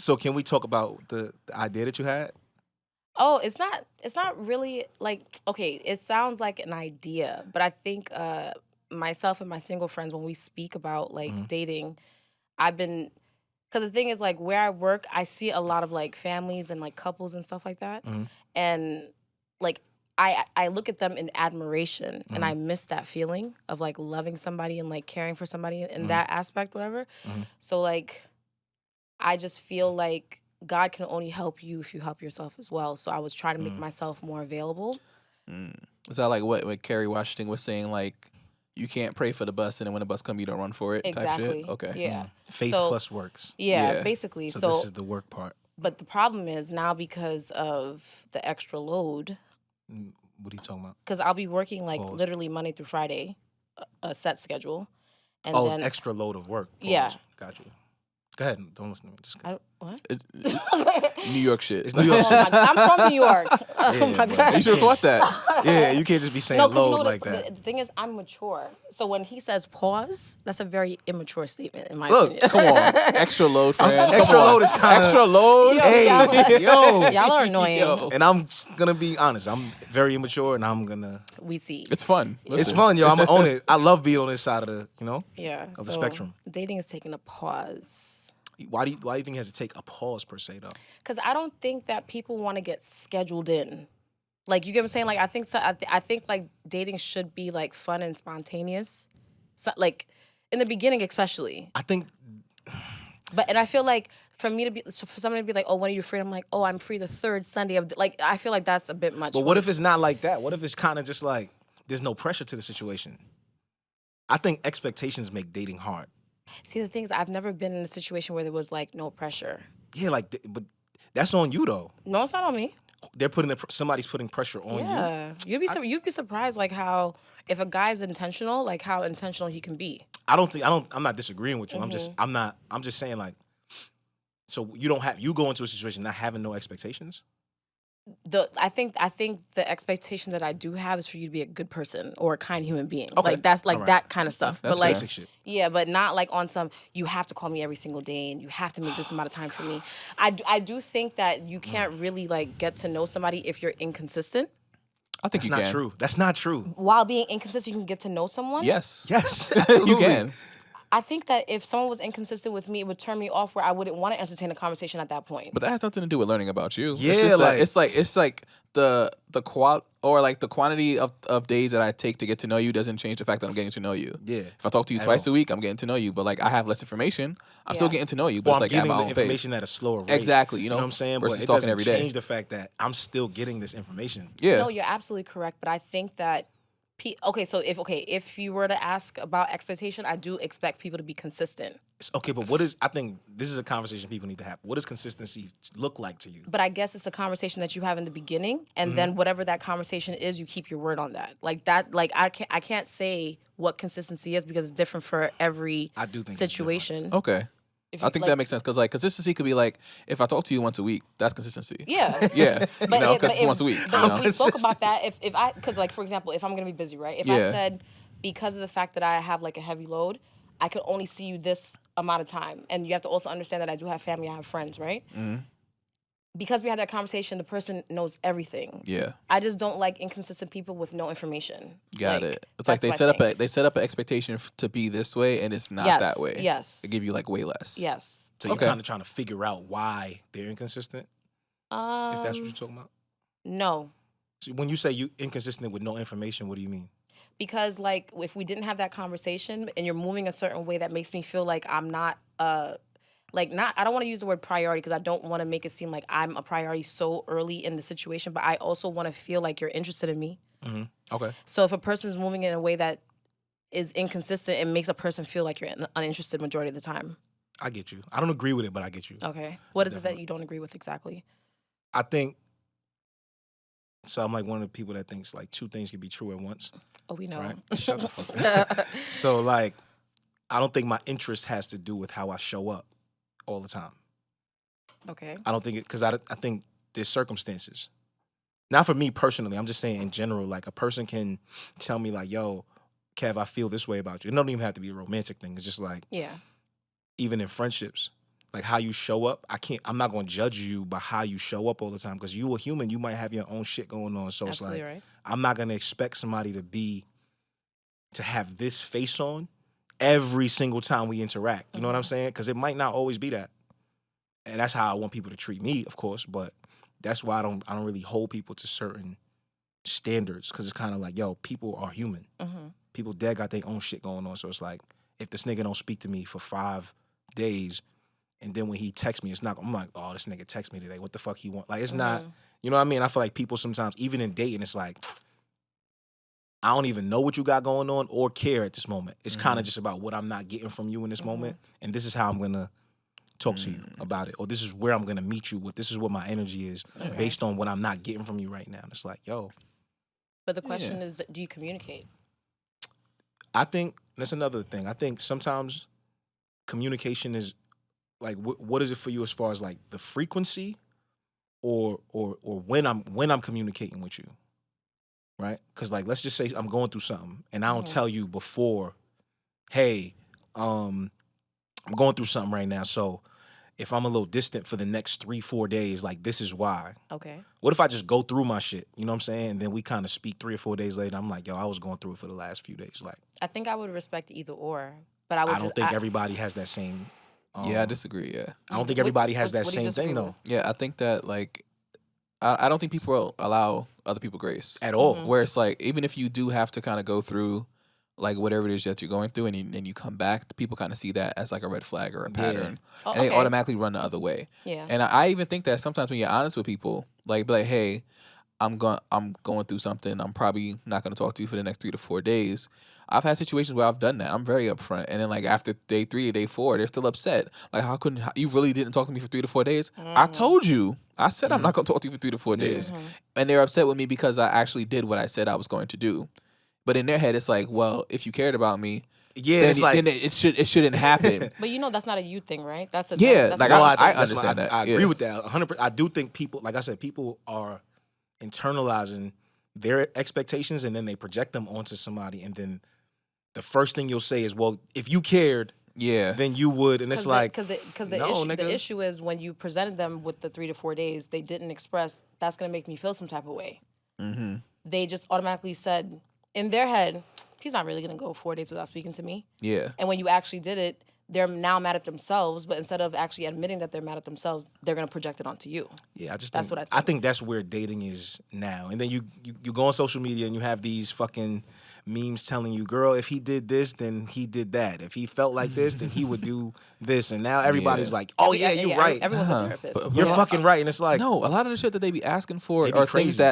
So can we talk about the idea that you had? Oh, it's not really like, okay, it sounds like an idea, but I think myself and my single friends, when we speak about like Mm-hmm. dating, I've been, because the thing is, like, where I work, I see a lot of like families and like couples and stuff like that, Mm-hmm. and like I look at them in admiration, and Mm-hmm. I miss that feeling of like loving somebody and like caring for somebody in Mm-hmm. that aspect, whatever. Mm-hmm. So like I just feel like God can only help you if you help yourself as well. So I was trying to make myself more available. Is that like what Kerry Washington was saying? Like, you can't pray for the bus, and then when the bus comes, you don't run for it. Exactly. Type shit. Okay. Yeah. Faith So- plus works. Yeah, Yeah. basically. So So, this is the work part. but the problem is now because of the extra load, What are you talking about? because I'll be working like Pause. literally Monday through Friday, a set schedule, and Oh, then extra load of work. Pause. Yeah. Got you. Go ahead. Don't listen to me. Just what? New York shit. It's New York Oh shit. my, I'm from New York. Oh Yeah, my but god. You should have caught that. Yeah, you can't just be saying No, because load like the, that. the thing is, I'm mature. So when he says pause, that's a very immature statement in my Look, opinion. Come on. Extra load, friend. Extra Come on. load is kinda- Extra load. Yo, Hey, y'all, yo. y'all are annoying. Yo. And I'm gonna be honest. I'm very immature, and I'm gonna. We see. It's fun. It's Listen. fun, yo. I'm gonna own it. I love being on this side of the, Yeah. of the so spectrum. Dating is taking a pause. Why do you think it has to take a pause per se though? Because I don't think that people want to get scheduled in. Like, you get what I'm saying? Like, I think so, I think like dating should be like fun and spontaneous. So, like in the beginning, especially. I think And I feel like for somebody to be like, oh, when are you free? I'm like, oh, I'm free the third Sunday of like. I feel like that's a bit much. But what if it's not like that? What if it's kind of just like there's no pressure to the situation? I think expectations make dating hard. See, the thing is, I've never been in a situation where there was like no pressure. Yeah, but that's on you though. No, it's not on me. They're somebody's putting pressure on you. Yeah, you'd be surprised like how if a guy's intentional, like how intentional he can be. I'm not disagreeing with you. Mm-hmm. I'm just saying like, so you go into a situation not having no expectations. I think the expectation that I do have is for you to be a good person or a kind human being. Okay. Like that's like All right. that kind of stuff. That's but like basic shit. yeah, but not like on some you have to call me every single day and you have to make this amount of time for me. I do think that you can't really like get to know somebody if you're inconsistent. I think That's you not can. true. That's not true. While being inconsistent, you can get to know someone. Yes. Yes, You absolutely. can. I think that if someone was inconsistent with me, it would turn me off where I wouldn't want to entertain a conversation at that point. But that has nothing to do with learning about you. Yeah, it's just like- it's like the the quantity of days that I take to get to know you doesn't change the fact that I'm getting to know you. Yeah. If I talk to you At twice all. a week, I'm getting to know you. But like I have less information, I'm still Yeah. getting to know you. But Well, it's I'm like at getting my the own information pace. at a slower rate. Exactly. You know what I'm saying? But versus it talking doesn't every day. change the fact that I'm still getting this information. Yeah. No, you're absolutely correct. But I think that, so if you were to ask about expectation, I do expect people to be consistent. Okay, but I think this is a conversation people need to have. What does consistency look like to you? But I guess it's a conversation that you have in the beginning, and then whatever that conversation is, you keep your word on that. Like that, like I can't say what consistency is because it's different for every I do think it's situation. Okay. If I you- think like- that makes sense because like consistency could be like if I talk to you once a week, that's consistency. Yeah. Yeah. But Because it's if- once a week. But you know? if we spoke about that, because like for example, if I'm gonna be busy, right? If I Yeah. said because of the fact that I have like a heavy load, I could only see you this amount of time, and you have to also understand that I do have family, I have friends, right? Mhm. Because we had that conversation, the person knows everything. Yeah. I just don't like inconsistent people with no information. Got Like, it. It's like that's they my set up thing. they set up an expectation to be this way, and it's not Yes, that way. yes. They give you like way less. Yes. So you're Okay. kind of trying to figure out why they're inconsistent, if that's what you're talking about. No. So when you say you inconsistent with no information, what do you mean? Because like if we didn't have that conversation and you're moving a certain way that makes me feel like I'm not I don't want to use the word priority because I don't want to make it seem like I'm a priority so early in the situation, but I also want to feel like you're interested in me. Okay. So if a person's moving in a way that is inconsistent, it makes a person feel like you're uninterested majority of the time. I get you. I don't agree with it, but I get you. Okay. What is it that Definitely. you don't agree with exactly? I think, so I'm like one of the people that thinks like two things can be true at once, Oh, we know. right? Shut the fuck up. So like, I don't think my interest has to do with how I show up all the time. Okay. I don't think it, because I think there's circumstances. Not for me personally, I'm just saying in general, like a person can tell me like, yo, Kev, I feel this way about you. It don't even have to be a romantic thing. It's just like, Yeah. even in friendships, like how you show up. I'm not gonna judge you by how you show up all the time because you a human. You might have your own shit going on. So Absolutely it's like right. I'm not gonna expect somebody to have this face on every single time we interact. You know what I'm saying? Because it might not always be that. And that's how I want people to treat me, of course. But that's why I don't really hold people to certain standards because it's kind of like, yo, people are human. People dead got their own shit going on. So it's like, if this nigga don't speak to me for 5 days, and then when he texts me, I'm like, oh, this nigga text me today. What the fuck he want? Like, it's not, you know what I mean? I feel like people sometimes, even in dating, it's like, I don't even know what you got going on or care at this moment. It's kind of just about what I'm not getting from you in this moment. And this is how I'm going to talk to you about it. Or this is where I'm going to meet you with. This is what my energy is based on what I'm not getting from you right now. And it's like, yo. But the question is, do you communicate? I think that's another thing. I think sometimes communication is like, what is it for you as far as like the frequency or when I'm communicating with you, right? Because like, let's just say I'm going through something and I don't tell you before, hey, I'm going through something right now. So if I'm a little distant for the next 3-4 days, like this is why. Okay. What if I just go through my shit? You know what I'm saying? And then we kind of speak 3 or 4 days later. I'm like, yo, I was going through it for the last few days. Like, I think I would respect either or, but I don't think everybody has that same. I disagree. Yeah, I don't think everybody has that what do you same thing disagree though. with? yeah. I think that like, I don't think people allow other people grace At all. Where it's like, even if you do have to kind of go through like whatever it is that you're going through, and you come back, people kind of see that as like a red flag or a pattern, Oh, and they okay. automatically run the other way. Yeah. And I even think that sometimes when you're honest with people, like be like, hey, I'm going through something. I'm probably not going to talk to you for the next 3 to 4 days. I've had situations where I've done that. I'm very upfront, and then like after day 3 or day 4, they're still upset. Like, how you really didn't talk to me for 3 to 4 days? I told you. I said I'm not going to talk to you for 3 to 4 days, and they're upset with me because I actually did what I said I was going to do. But in their head, it's like, well, if you cared about me, then, it's like, then it shouldn't happen. But you know that's not a you thing, right? That's a Yeah, that's like a- I that's understand that. I Yeah. agree with that 100%. I do think people, like I said, people are internalizing their expectations and then they project them onto somebody, and then the first thing you'll say is, well, if you cared, Yeah. then you would. And it's like, because the no, issue nigga. the issue is when you presented them with the 3 to 4 days, they didn't express that's gonna make me feel some type of way. They just automatically said in their head, he's not really gonna go 4 days without speaking to me. Yeah. And when you actually did it, they're now mad at themselves. But instead of actually admitting that they're mad at themselves, they're gonna project it onto you. yeah, I just That's think, what I think. that's where dating is now. And then you go on social media and you have these fucking memes telling you, girl, if he did this, then he did that. If he felt like this, then he would do this. And now everybody's like, oh yeah, you're right. Everyone's a therapist. You're fucking right. And it's like, No, a lot of the shit that they be asking for They be are crazy.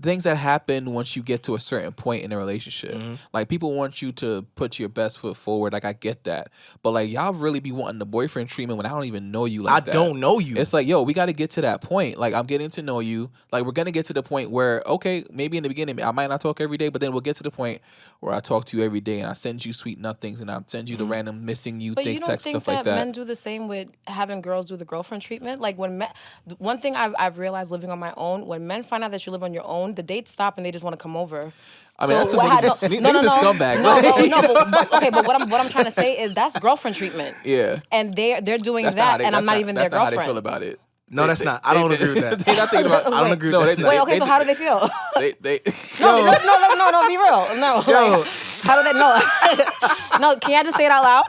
things that happen once you get to a certain point in a relationship. Mm-hmm. Like, people want you to put your best foot forward. Like, I get that, but like, y'all really be wanting the boyfriend treatment when I don't even know you like that. I don't know you. It's like, yo, we got to get to that point. Like, I'm getting to know you. Like, we're gonna get to the point where, okay, maybe in the beginning I might not talk every day, but then we'll get to the point where I talk to you every day and I send you sweet nothings and I send you the random missing you But you things, don't texts, think stuff like that that. men do the same with having girls do the girlfriend treatment? Like one thing I've realized living on my own, when men find out that you live on your own, the dates stop and they just want to come over. I mean, that's what just niggas are scumbags. But what I'm trying to say is that's girlfriend treatment. Yeah. And they're doing That's not how that, they- and I'm that's not even their that's not how they girlfriend. feel about it. no, that's not. I don't agree with that. They're not thinking about. I don't agree with that. Wait, okay, so how do they feel? They No, be real. No. Yo. Like, how do they know? No, can I just say it out loud?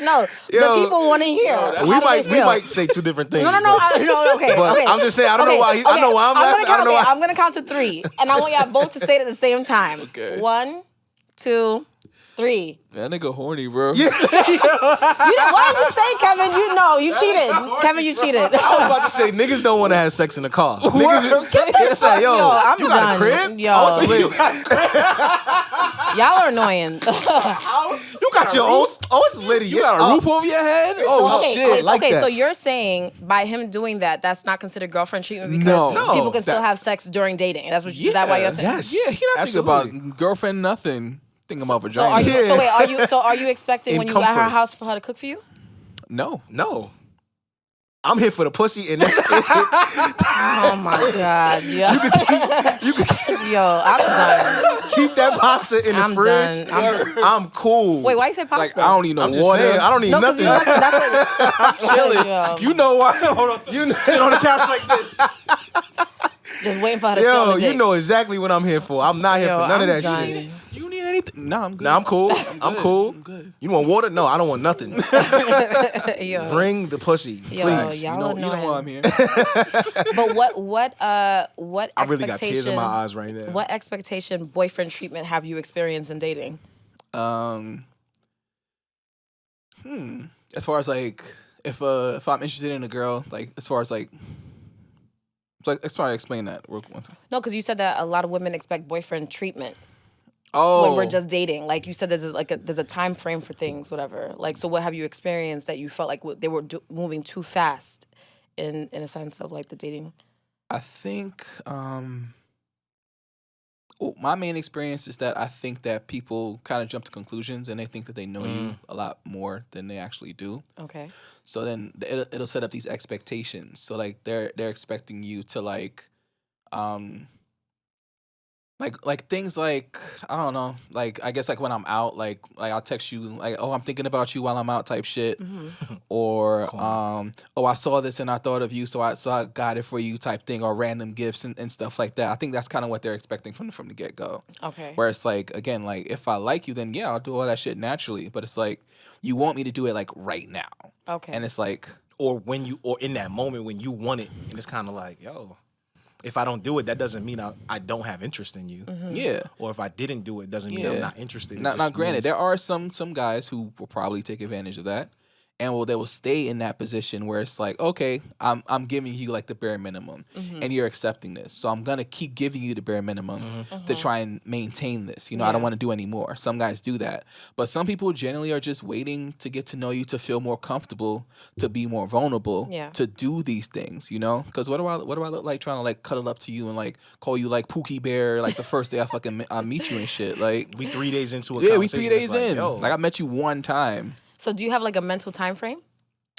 No, Yo. the people want to hear. we How do might they we feel? might say two different things. No, okay. But okay. I'm just saying, I don't know why I know why I'm laughing. I don't know why. I'm gonna count to 3, and I want y'all both to say it at the same time. Okay. 1, 2, 3. that nigga horny, bro. You know, why did you say, Kevin? You cheated. Kevin, you cheated. I was about to say niggas don't want to have sex in the car. Niggas say, yo, I'm you done. got a crib? Yo. Oh, it's lit. Y'all are annoying. You got your own. Oh, it's litty. You got a roof over your head? Oh okay, shit! like that. so you're saying by him doing that, that's not considered girlfriend treatment because No. people can still That- have sex during dating. That's what. Is that why you're saying? Yes. Yeah, he not thinking Absolutely. about girlfriend nothing. Thinking about So vagina. are you? Yeah. So wait, are you expecting In when you at her comfort. house for her to cook for you? No. No. I'm here for the pussy, and that's it. Oh my God, yo. Yo, I'm done. Keep that pasta in the I'm fridge. done. I'm cool. Wait, why you say pasta? Like, I don't need no I'm just water. saying, I don't need No, because nothing. that's Chilling. Yo. You know why? Hold on. You know, Sit on the couch like this. Just waiting for her to sit on yo, the dick. you know exactly what I'm here for. I'm not here Yo, for none of I'm that done. shit. You need anything? No, I'm good. Nah, I'm cool. I'm cool. I'm good. You want water? No, I don't want nothing. Yo. Bring the pussy, Yo, please. y'all You know annoying. why I'm here. But what I really got tears in my expectation? eyes right now. What expectation boyfriend treatment have you experienced in dating? As far as like, if I'm interested in a girl, like as far as like let's try to explain that real quick. No, because you said that a lot of women expect boyfriend treatment Oh, when we're just dating. Like you said, there's a time frame for things, whatever. Like, so what have you experienced that you felt like they were moving too fast in a sense of like the dating? I think my main experience is that I think that people kind of jump to conclusions and they think that they know you a lot more than they actually do. Okay. So then it'll set up these expectations. So like they're expecting you to like things like, I don't know, like I guess like when I'm out, like I'll text you like, oh, I'm thinking about you while I'm out type shit. Or oh, I saw this and I thought of you, so I got it for you type thing, or random gifts and stuff like that. I think that's kind of what they're expecting from the get go. Okay. Where it's like, again, like if I like you, then yeah, I'll do all that shit naturally. But it's like you want me to do it like right now. Okay. And it's like, or in that moment when you want it, and it's kind of like, yo, if I don't do it, that doesn't mean I don't have interest in you. yeah. Or if I didn't do it, doesn't mean I'm not interested. Now, granted, there are some guys who will probably take advantage of that, and they will stay in that position where it's like, okay, I'm giving you like the bare minimum, and you're accepting this, so I'm gonna keep giving you the bare minimum to try and maintain this. You know, I don't want to do any more. Some guys do that, but some people generally are just waiting to get to know you, to feel more comfortable, to be more vulnerable, to do these things. You know, because what do I look like trying to like cuddle up to you and like call you like Pookie Bear like the first day I meet you and shit? Like we 3 days into a we conversation. 3 days like, in. yo. Like I met you one time. So do you have like a mental time frame?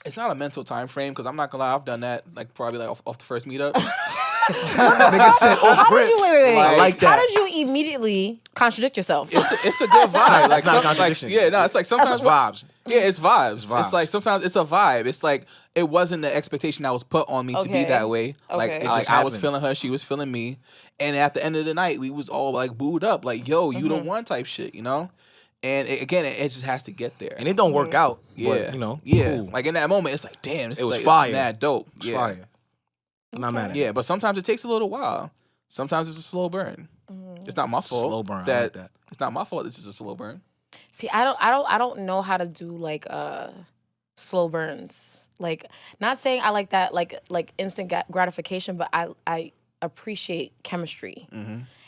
It's not a mental time frame because I'm not gonna lie, I've done that like probably like off the first meetup. Nigga said, How did you wait? I like that. How did you immediately contradict yourself? It's a good vibe. Like, It's not a like contradiction. yeah, no, it's like sometimes It's vibes. Yeah, it's vibes. It's vibes. It's like sometimes it's a vibe. It's like it wasn't the expectation that was put on me to be Okay. that way. Like, Okay. It just I was happened. feeling her, she was feeling me, and at the end of the night, we was all like booed up, like yo, you the one type shit, you know. And again, it just has to get there. And it don't work out. Yeah, But, you know, yeah. cool. Like in that moment, it's like damn, It was like, fire. It's mad dope. It's Yeah. fire. I'm not mad at it. Yeah, but sometimes it takes a little while. Sometimes it's a slow burn. It's not my fault. Slow burn, I like that. It's not my fault. This is a slow burn. See, I don't know how to do like slow burns. Like, not saying I like that like instant gratification, but I appreciate chemistry.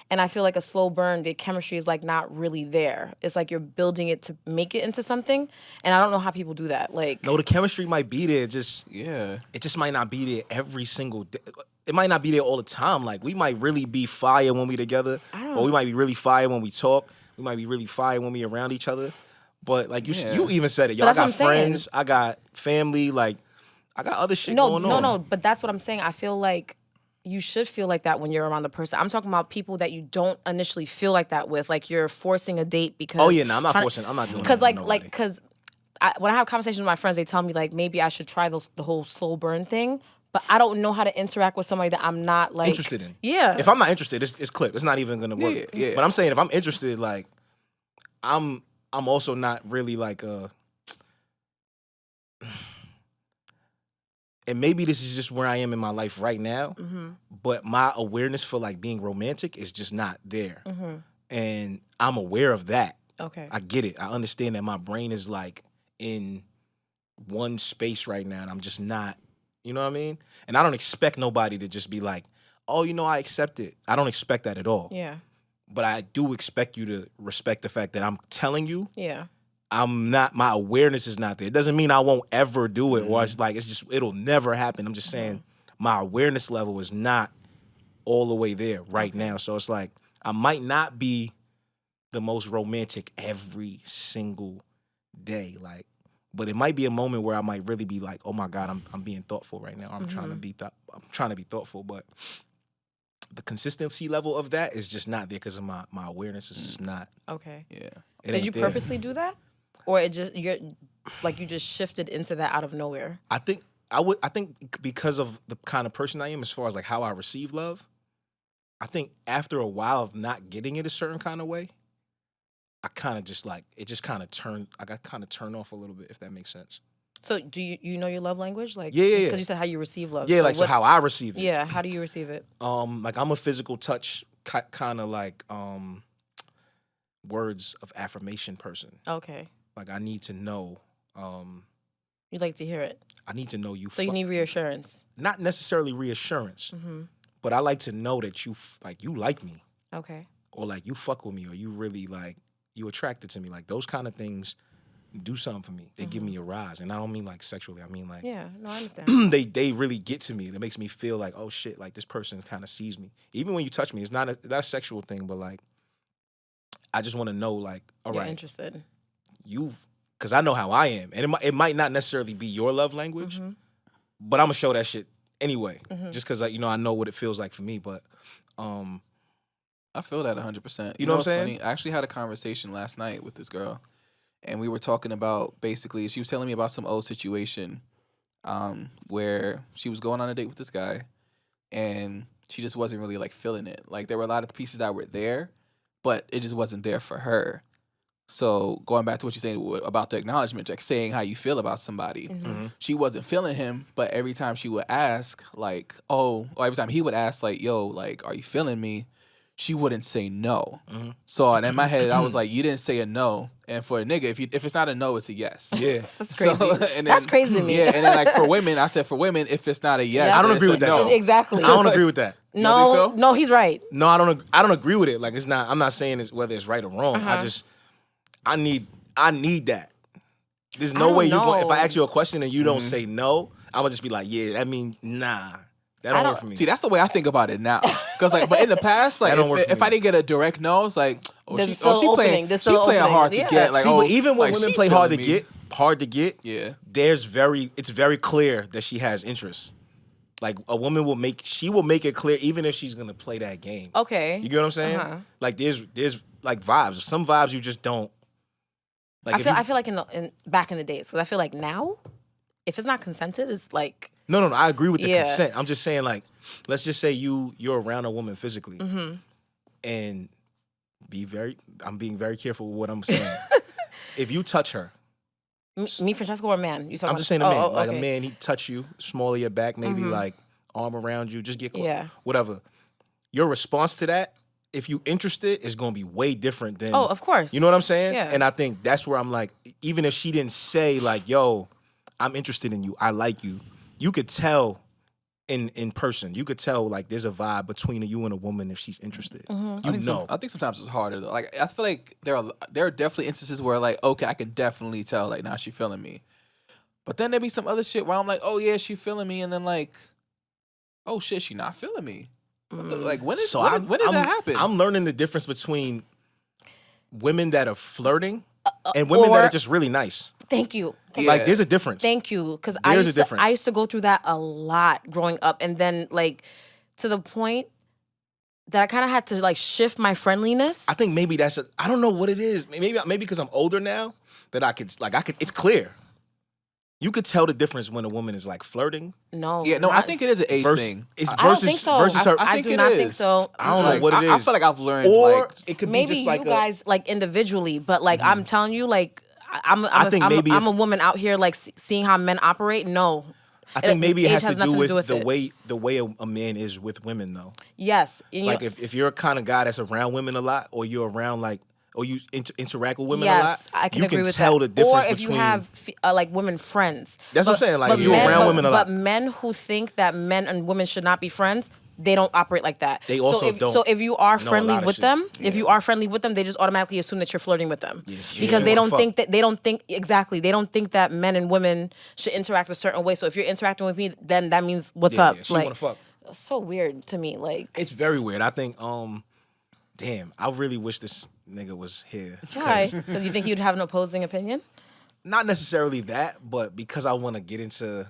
And I feel like a slow burn, the chemistry is like not really there. It's like you're building it to make it into something, and I don't know how people do that. Like, No, the chemistry might be there. Yeah. It just might not be there every single day. It might not be there all the time. Like, we might really be fire when we together, or we might be really fire when we talk. We might be really fire when we around each other. But like you even said it. Yo, But I that's what got I'm saying. friends. I got family. Like, I got other shit going on. No. But that's what I'm saying. I feel like you should feel like that when you're around the person. I'm talking about people that you don't initially feel like that with. Like you're forcing a date because. Oh yeah, no, I'm not forcing. I'm not doing that. Because with nobody. because when I have conversations with my friends, they tell me like maybe I should try the whole slow burn thing. But I don't know how to interact with somebody that I'm not like interested in. Yeah. If I'm not interested, it's clip. It's not even gonna work. Yeah. But I'm saying if I'm interested, like, I'm also not really like and maybe this is just where I am in my life right now, but my awareness for like being romantic is just not there. And I'm aware of that. Okay. I get it. I understand that my brain is like in one space right now and I'm just not, you know what I mean? And I don't expect nobody to just be like, oh, you know, I accept it. I don't expect that at all. Yeah. But I do expect you to respect the fact that I'm telling you Yeah. I'm not, my awareness is not there. It doesn't mean I won't ever do it or it's like, it'll never happen. I'm just saying my awareness level is not all the way there right now. So it's like, I might not be the most romantic every single day. Like, But it might be a moment where I might really be like, oh my God, I'm being thoughtful right now. I'm trying to be thoughtful, but the consistency level of that is just not there because of my awareness is just not. Okay. Yeah. Did you purposely do that, or you just shifted into that out of nowhere? I think because of the kind of person I am, as far as like how I receive love, I think after a while of not getting it a certain kind of way, I kind of just like it just kind of turned. I got kind of turned off a little bit, if that makes sense. So do you know your love language? Like Yeah. Because you said how you receive love. Yeah, so how I receive it. Yeah, how do you receive it? Like I'm a physical touch kind of like words of affirmation person. Okay. Like I need to know. You'd like to hear it. I need to know you. So you need reassurance. Not necessarily reassurance, but I like to know that you like me. Okay. Or like you fuck with me, or you really like you attracted to me. Like those kind of things do something for me. They give me a rise, and I don't mean like sexually. I mean like yeah, no, I understand. they really get to me. That makes me feel like, oh shit, like this person kind of sees me. Even when you touch me, it's not a sexual thing, but like I just want to know like, all You're right, interested. Because I know how I am, and it might not necessarily be your love language, but I'm gonna show that shit anyway, just because like I know what it feels like for me. But I feel that 100%. You know what I'm saying? Funny? I actually had a conversation last night with this girl, and we were talking about basically, she was telling me about some old situation where she was going on a date with this guy, and she just wasn't really like feeling it. Like there were a lot of pieces that were there, but it just wasn't there for her. So going back to what you're saying about the acknowledgement, like saying how you feel about somebody, she wasn't feeling him, but every time she would ask, like, or every time he would ask, like, yo, like, are you feeling me? She wouldn't say no. So in my head, I was like, you didn't say a no. And for a nigga, if it's not a no, it's a yes. Yeah. That's crazy. So, and That's crazy to me. Yeah, and then like for women, I said for women, if it's not a yes, I don't then agree it's with a that. no. Exactly. I don't agree with that. No, think so? no, he's right. No, I don't agree with it. Like it's not. I'm not saying it's whether it's right or wrong. I need that. There's no way you going. If I ask you a question and you don't say no, I'm gonna just be like, yeah, that means nah. That don't work for me. See, that's the way I think about it now. Because like, but in the past, like, if I didn't get a direct no, it's like, she playing hard to get. Like, but even when women play hard to get, yeah, it's very clear that she has interest. Like a woman will make it clear even if she's gonna play that game. Okay. You get what I'm saying? Like there's like vibes. Some vibes you just don't. Like I feel like in back in the days, because I feel like now, if it's not consented, it's like. No. I agree with the consent. I'm just saying, like, let's just say you're around a woman physically, and I'm being very careful with what I'm saying. If you touch her, me, Francesco, or a man? You talking I'm just saying a man. Like a man, he touch you, small of your back, maybe like arm around you, just get close, whatever. Your response to that, if you interested, is going to be way different than. Oh, of course. You know what I'm saying? Yeah. And I think that's where I'm like, even if she didn't say like, "Yo, I'm interested in you. I like you." You could tell in person. You could tell like there's a vibe between you and a woman if she's interested. I think sometimes it's harder though. Like I feel like there are definitely instances where like, okay, I can definitely tell like now she feeling me. But then there be some other shit where I'm like, oh yeah, she feeling me, and then like, oh shit, she not feeling me. Like when did that happen? I'm learning the difference between women that are flirting and women that are just really nice. Thank you. Yeah. Like there's a difference. Thank you, because I used to go through that a lot growing up, and then like to the point that I kind of had to like shift my friendliness. I think maybe I don't know what it is. Maybe because I'm older now that I could it's clear. You could tell the difference when a woman is like flirting. I think it is an age thing. I don't think so. Versus her. I do not think so. I don't know what it is. I feel like I've learned. Or like, it could maybe be just like you guys like individually, but like I'm telling you, like I'm a woman out here like seeing how men operate. No. I think maybe it has to do with the way a man is with women though. Yes. Like if you're a kind of guy that's around women a lot, or you're around like. Or you interact with women a lot. I can agree with that. Tell the difference or if between. You have like women friends. That's what I'm saying. Like you're around women a lot. But men who think that men and women should not be friends, they don't operate like that. They also don't. So if you are friendly with them, they just automatically assume that you're flirting with them because they don't think exactly. They don't think that men and women should interact a certain way. So if you're interacting with me, then that means what's up. Yeah, she wanna fuck. It's so weird to me. Like it's very weird. I think. Damn, I really wish this nigga was here. Why? Because you think he'd have an opposing opinion? not necessarily that, but because I want to get into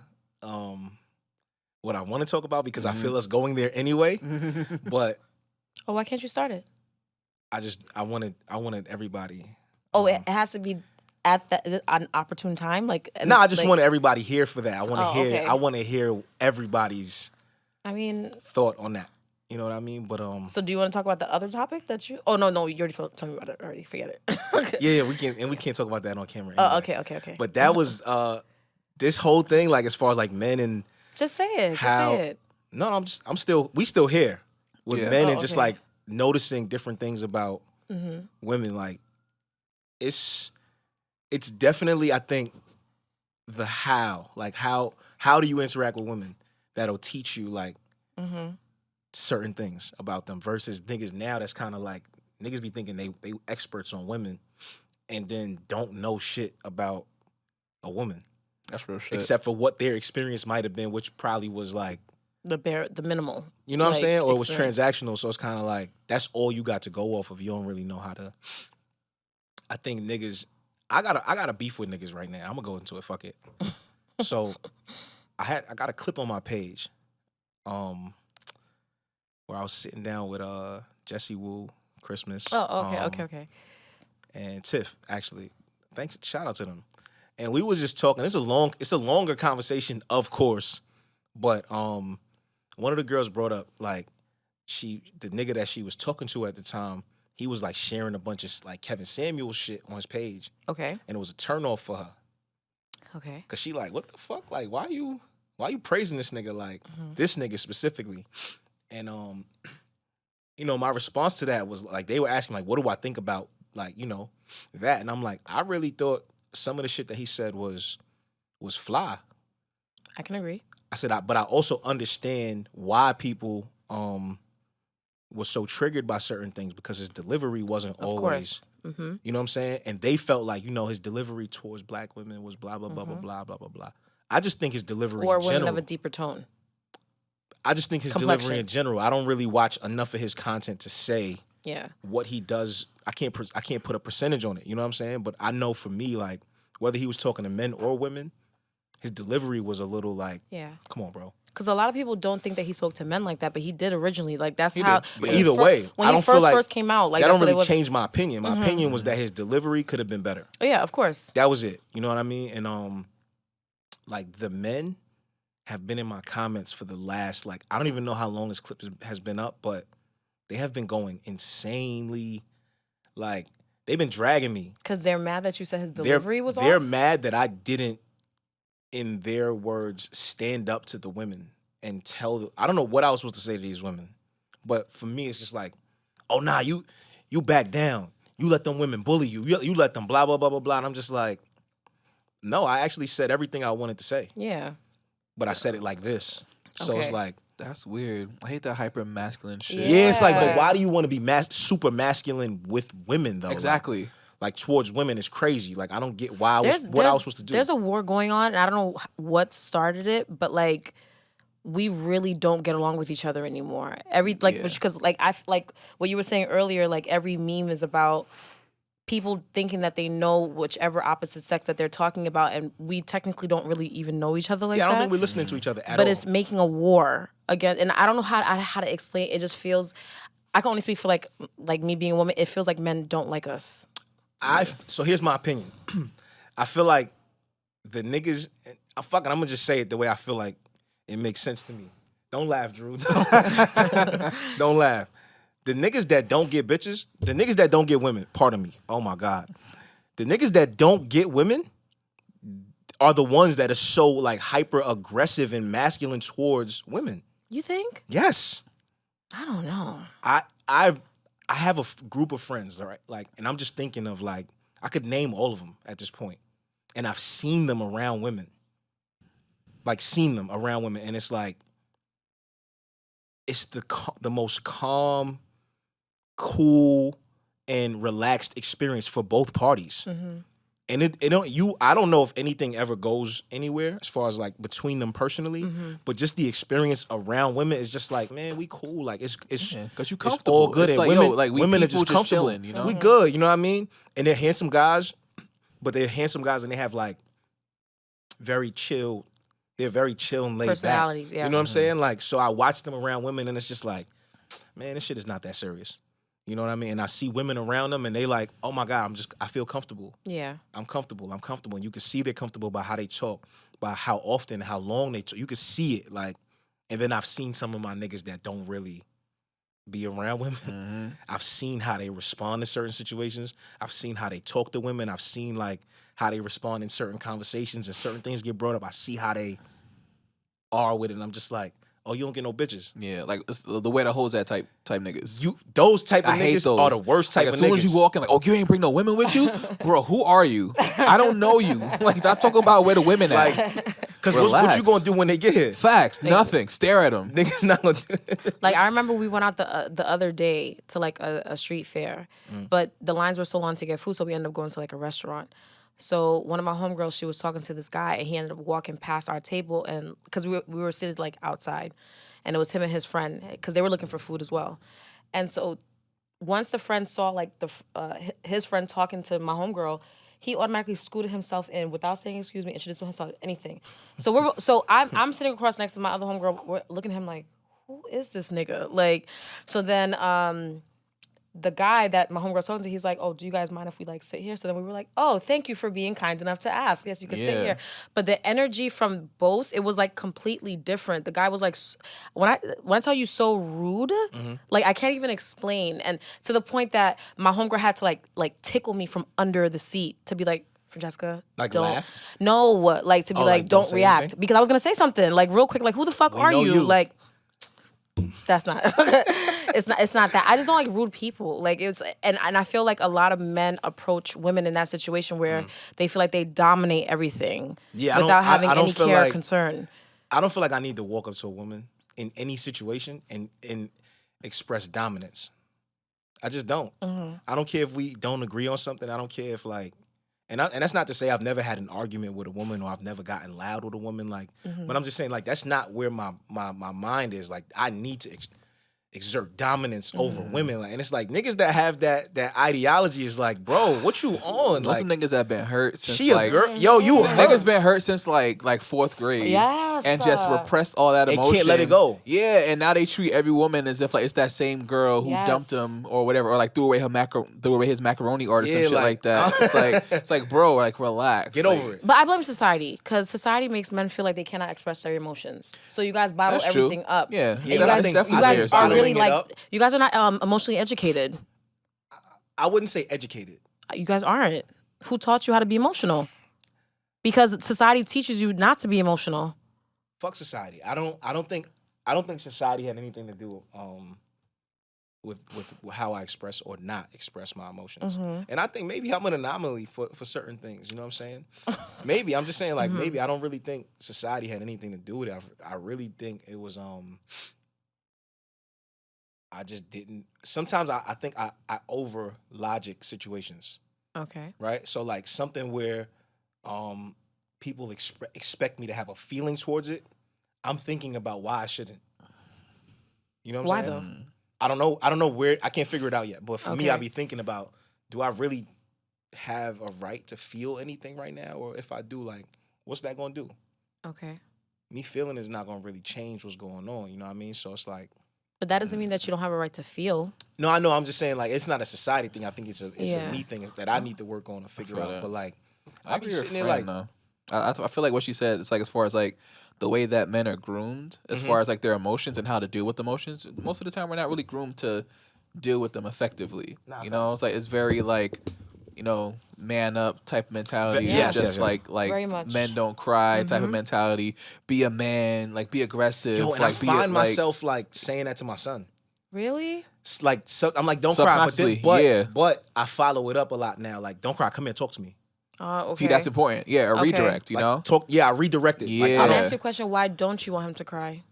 what I want to talk about because I feel us going there anyway. But Oh, why can't you start it? I wanted everybody. Oh, it has to be at an opportune time, like. No, I just want everybody here for that. I want to hear. Okay. I want to hear everybody's. I mean, thought on that. You know what I mean? But So do you want to talk about the other topic that you? Oh no, you already supposed to tell me about it already. Forget it. yeah, we can't talk about that on camera. Oh, Anyway. okay. But that was this whole thing, like as far as like men and just say it. how, just say it. No, we still here with men and just okay. like noticing different things about women. Like it's definitely, I think, the how do you interact with women that'll teach you like certain things about them versus niggas now that's kind of like niggas be thinking they experts on women and then don't know shit about a woman. That's real shit. Except for what their experience might have been, which probably was like the minimal. You know what I'm saying? Or it was experience. transactional, so it's kind of like that's all you got to go off of. You don't really know how to. I think niggas. I got a beef with niggas right now. I'm gonna go into it. Fuck it. So, I got a clip on my page, where I was sitting down with Jesse Wu, Christmas. Oh, okay. And Tiff, actually. Shout out to them. And we was just talking. It's a longer conversation, of course, but one of the girls brought up like the nigga that she was talking to at the time, he was like sharing a bunch of like Kevin Samuel shit on his page. Okay. And it was a turnoff for her. Okay. Cause she like, what the fuck? Like, why you praising this nigga? Like this nigga specifically. And my response to that was like they were asking like, what do I think about like, that? And I'm like, I really thought some of the shit that he said was fly. I can agree. I said, but I also understand why people was so triggered by certain things because his delivery wasn't always, you know what I'm saying? And they felt like, his delivery towards black women was blah, blah, blah, blah, blah, blah, blah, blah. I just think his delivery or in general. women of a deeper tone. I just think his delivery in general, I don't really watch enough of his content to say what he does. I can't put a percentage on it, you know what I'm saying? But I know for me, like, whether he was talking to men or women, his delivery was a little like, come on, bro. Because a lot of people don't think that he spoke to men like that, but he did originally. Like that's he how. But either way, when I don't he feel like first came out, like that don't really change my opinion. My opinion was that his delivery could have been better. Oh yeah, of course. That was it. You know what I mean? And like the men have been in my comments for the last like I don't even know how long this clip has been up, but they have been going insanely. Like they've been dragging me because they're mad that you said his delivery was off. They're mad that I didn't, in their words, stand up to the women and tell them. I don't know what I was supposed to say to these women, but for me, it's just like, oh nah, you back down. You let them women bully you. You let them blah blah blah blah blah. And I'm just like, no, I actually said everything I wanted to say. Yeah. But I said it like this. So it's like that's weird. I hate that hyper masculine shit. Yeah, it's like, but why do you want to be super masculine with women though? Exactly. Like towards women is crazy. Like I don't get what I was supposed to do. There's a war going on, and I don't know what started it, but like we really don't get along with each other anymore. Because I like what you were saying earlier. Like every meme is about people thinking that they know whichever opposite sex that they're talking about, and we technically don't really even know each other like that. Yeah, I don't think we're listening to each other at all. But it's making a war again, and I don't know how to explain. It just feels. I can only speak for like me being a woman. It feels like men don't like us. So here's my opinion. I feel like the niggas. I'm gonna just say it the way I feel like it makes sense to me. Don't laugh, Drew. Don't laugh. The niggas that don't get bitches, the niggas that don't get women, pardon me, oh my God. The niggas that don't get women are the ones that are so like hyper aggressive and masculine towards women. You think? Yes. I don't know. I have a group of friends, all right? Like, and I'm just thinking of like, I could name all of them at this point. And I've seen them around women. Like seen them around women. And it's like, it's the most calm, cool and relaxed experience for both parties. Mm-hmm. And I don't know if anything ever goes anywhere as far as like between them personally, but just the experience around women is just like, man, we cool. Like it's because you comfortable. It's all good. It's and like, women, like women are just comfortable. Chilling, you know? We good, you know what I mean? And they're handsome guys. but they're handsome guys and they have like very chill. They're very chill and laid back. Personalities, yeah. You know what I'm saying? Like, so I watch them around women and it's just like, man, this shit is not that serious. You know what I mean? And I see women around them and they like, oh my God, I feel comfortable. Yeah. I'm comfortable. And you can see they're comfortable by how they talk, by how often, how long they talk. You can see it. Like, and then I've seen some of my niggas that don't really be around women. Mm-hmm. I've seen how they respond to certain situations. I've seen how they talk to women. I've seen like how they respond in certain conversations and certain things get brought up. I see how they are with it. And I'm just like, oh, you don't get no bitches. Yeah, like it's the way to hold that type niggas. Those type of I hate niggas those. are the worst type Like, of as soon niggas. as you walk in, like, oh, you ain't bring no women with you, bro. Who are you? I don't know you. Like, stop talking about where the women at. Like, because what you gonna do when they get here? Facts, nothing. Stare at them. Niggas not gonna. Like, I remember we went out the other day to like a street fair, but the lines were so long to get food, so we ended up going to like a restaurant. So one of my homegirls, she was talking to this guy, and he ended up walking past our table, and because we were sitting like outside, and it was him and his friend, because they were looking for food as well. And so once the friend saw like his friend talking to my homegirl, he automatically scooted himself in without saying excuse me, introduced himself, anything. So I'm sitting across next to my other homegirl, we're looking at him like, who is this nigga? Like, so then the guy that my homegirl's talking to, he's like, oh, do you guys mind if we like sit here? So then we were like, oh, thank you for being kind enough to ask. Yes, you can sit here. But the energy from both, it was like completely different. The guy was like, when I tell you so rude, like I can't even explain. And to the point that my homegirl had to like tickle me from under the seat to be like, Francesca, Like don't. laugh? No, like to be like, don't say react. anything? Because I was going to say something like real quick, like who the fuck are know you? you. Like, that's not it's not that. I just don't like rude people. Like and I feel like a lot of men approach women in that situation where they feel like they dominate everything without having any care or concern. I don't feel like I need to walk up to a woman in any situation and express dominance. I just don't. I don't care if we don't agree on something. I don't care if like, and that's not to say I've never had an argument with a woman or I've never gotten loud with a woman. Like, but I'm just saying like that's not where my mind is. Like I need to exert dominance over women. Like, and it's like niggas that have that ideology is like, bro, what you on? Those Like some niggas that been hurt since she a like girl. Yo, you a niggas been hurt since like fourth grade. Yes. And just repressed all that They emotion. can't let it go. Yeah, and now they treat every woman as if like it's that same girl who dumped him or whatever, or like threw away his macaroni order, some shit like that. It's like bro, like relax. Get like, over it. But I blame society, because society makes men feel like they cannot express their emotions. So you guys bottle That's true. everything up. Yeah. And Yeah, you I guys, think you definitely guys there's are too. really Bottling it like, up. you guys are not emotionally educated. I wouldn't say educated. You guys aren't. Who taught you how to be emotional? Because society teaches you not to be emotional. Fuck society. I don't think society had anything to do with how I express or not express my emotions. And I think maybe I'm an anomaly for certain things. You know what I'm saying? Maybe I'm just saying like maybe I don't really think society had anything to do with it. I really think it was I just didn't. Sometimes I think I over logic situations. Okay. Right. So like something where people expect me to have a feeling towards it. I'm thinking about why I shouldn't. You know what I'm saying? Why though? I don't know where. I can't figure it out yet. But for me, Okay. I be thinking about, do I really have a right to feel anything right now? Or if I do, like, what's that going to do? Okay. Me feeling is not going to really change what's going on. You know what I mean? So it's like. But that doesn't mean that you don't have a right to feel. No, I know. I'm just saying, like, it's not a society thing. I think it's a Yeah. me thing that I need to work on and figure out. that. But, like, I I be agree with sitting there Fran, like. though. I feel like what she said, it's like as far as like the way that men are groomed, as far as like their emotions and how to deal with emotions, most of the time we're not really groomed to deal with them effectively. Nah, you know, it's like it's very like, you know, man up type mentality. Yes, just yes, yes. like Very much. men don't cry type of mentality. Be a man, like be aggressive. Yo, and like I be find like, myself, like, saying that to my son. Really? It's like, so, I'm like, don't cry. But, Subconsciously, yeah. but I follow it up a lot now. Like, don't cry. Come here, talk to me. Okay. See, that's important. Yeah, a Okay. redirect, you Like, know? talk. Yeah, I redirect it. Like, Yeah. I Let me don't, ask you a question. Why don't you want him to cry?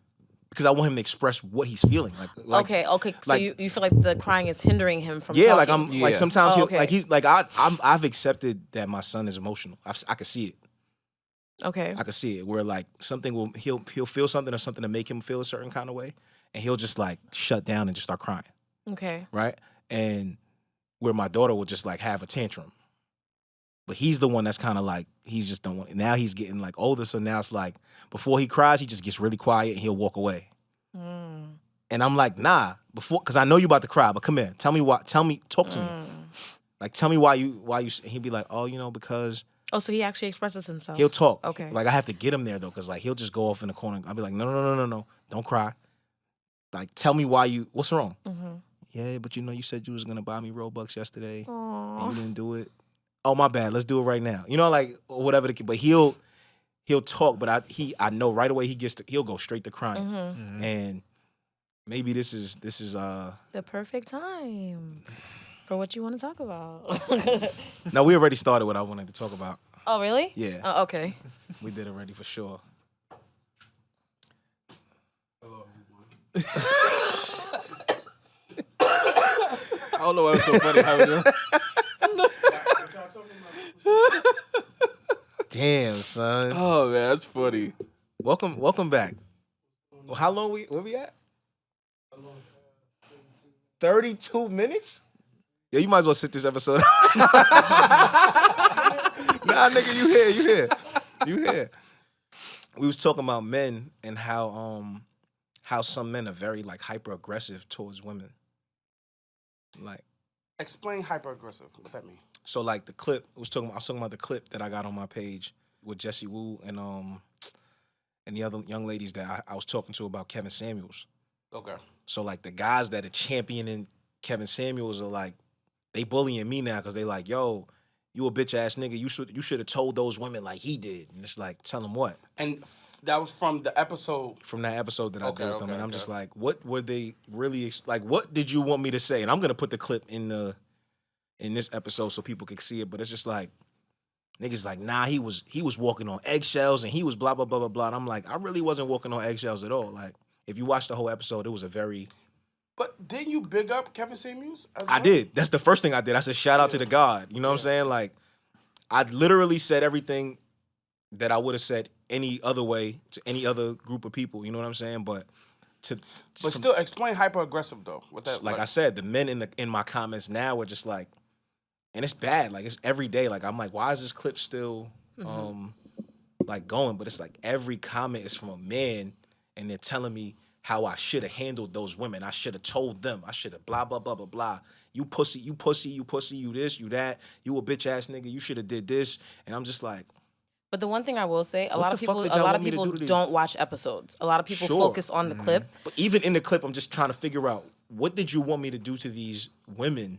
because I want him to express what he's feeling. Like Okay. So like- you feel like the crying is hindering him from yeah, talking. like I'm like Yeah. sometimes Oh, he'll okay. like he's like I've accepted that my son is emotional. I can see it. Okay. I can see it where like something will he'll feel something or something to make him feel a certain kind of way, and he'll just like shut down and just start crying, Okay. right? And where my daughter will just like have a tantrum. But he's the one that's kind of like, he's just don't want. Now he's getting like older, so now it's like before he cries, he just gets really quiet and he'll walk away. And I'm like, nah, because I know you about to cry, but come here, tell me why. Talk to me. Like, tell me why you. He'd be like, oh, because. Oh, so he actually expresses himself. He'll talk. Okay. Like, I have to get him there though, because like he'll just go off in the corner. I'll be like, no, don't cry. Like, tell me why what's wrong? Yeah, but you said you was gonna buy me Robux yesterday, and you didn't do it. Oh, my bad. Let's do it right now. Like, or whatever. But he'll talk, but I know right away he'll go straight to crying, and maybe this is the perfect time for what you want to talk about. No, we already started what I wanted to talk about. Oh, really? Yeah. Okay. We did already for sure. Hello, everyone. I don't know why it's so funny. How we doing? Damn, son. Oh man, that's funny. Welcome back. Well, how long where we at? 32 minutes? Yo, you might as well sit this episode. Nah, nigga, you here. We was talking about men and how some men are very like hyper aggressive towards women. Like, Explain hyper aggressive. What that mean? so like the clip I was talking about the clip that I got on my page with Jesse Wu and the other young ladies that I was talking to about Kevin Samuels. Okay. So like the guys that are championing Kevin Samuels are like, they bullying me now because they like, yo, you a bitch ass nigga. You should have told those women like he did. And it's like, tell them what? And that was from the episode. From that episode that I did with them. And I'm okay. just like, what were they really, like, what did you want me to say? And I'm going to put the clip in this episode so people can see it. But it's just like, niggas like, nah, he was walking on eggshells and he was blah, blah, blah, blah, blah. And I'm like, I really wasn't walking on eggshells at all. Like, if you watch the whole episode, it was a very... But didn't you big up Kevin Samuels? I did. That's the first thing I did. I said, shout out to the God. You know what I'm saying? Like, I literally said everything that I would have said any other way to any other group of people. You know what I'm saying? But still, explain hyper aggressive though. What that like I said, the men in my comments now are just like, and it's bad. Like, it's every day. Like, I'm like, why is this clip still like going? But it's like every comment is from a man, and they're telling me how I should have handled those women. I should have told them. I should have blah, blah, blah, blah, blah. You pussy, you this, you that. You a bitch ass nigga. You should have did this. And I'm just like. But the one thing I will say, a What lot the of fuck people did y'all want me to do to these? don't watch episodes. A lot of people Sure. focus on the clip. But even in the clip, I'm just trying to figure out, what did you want me to do to these women?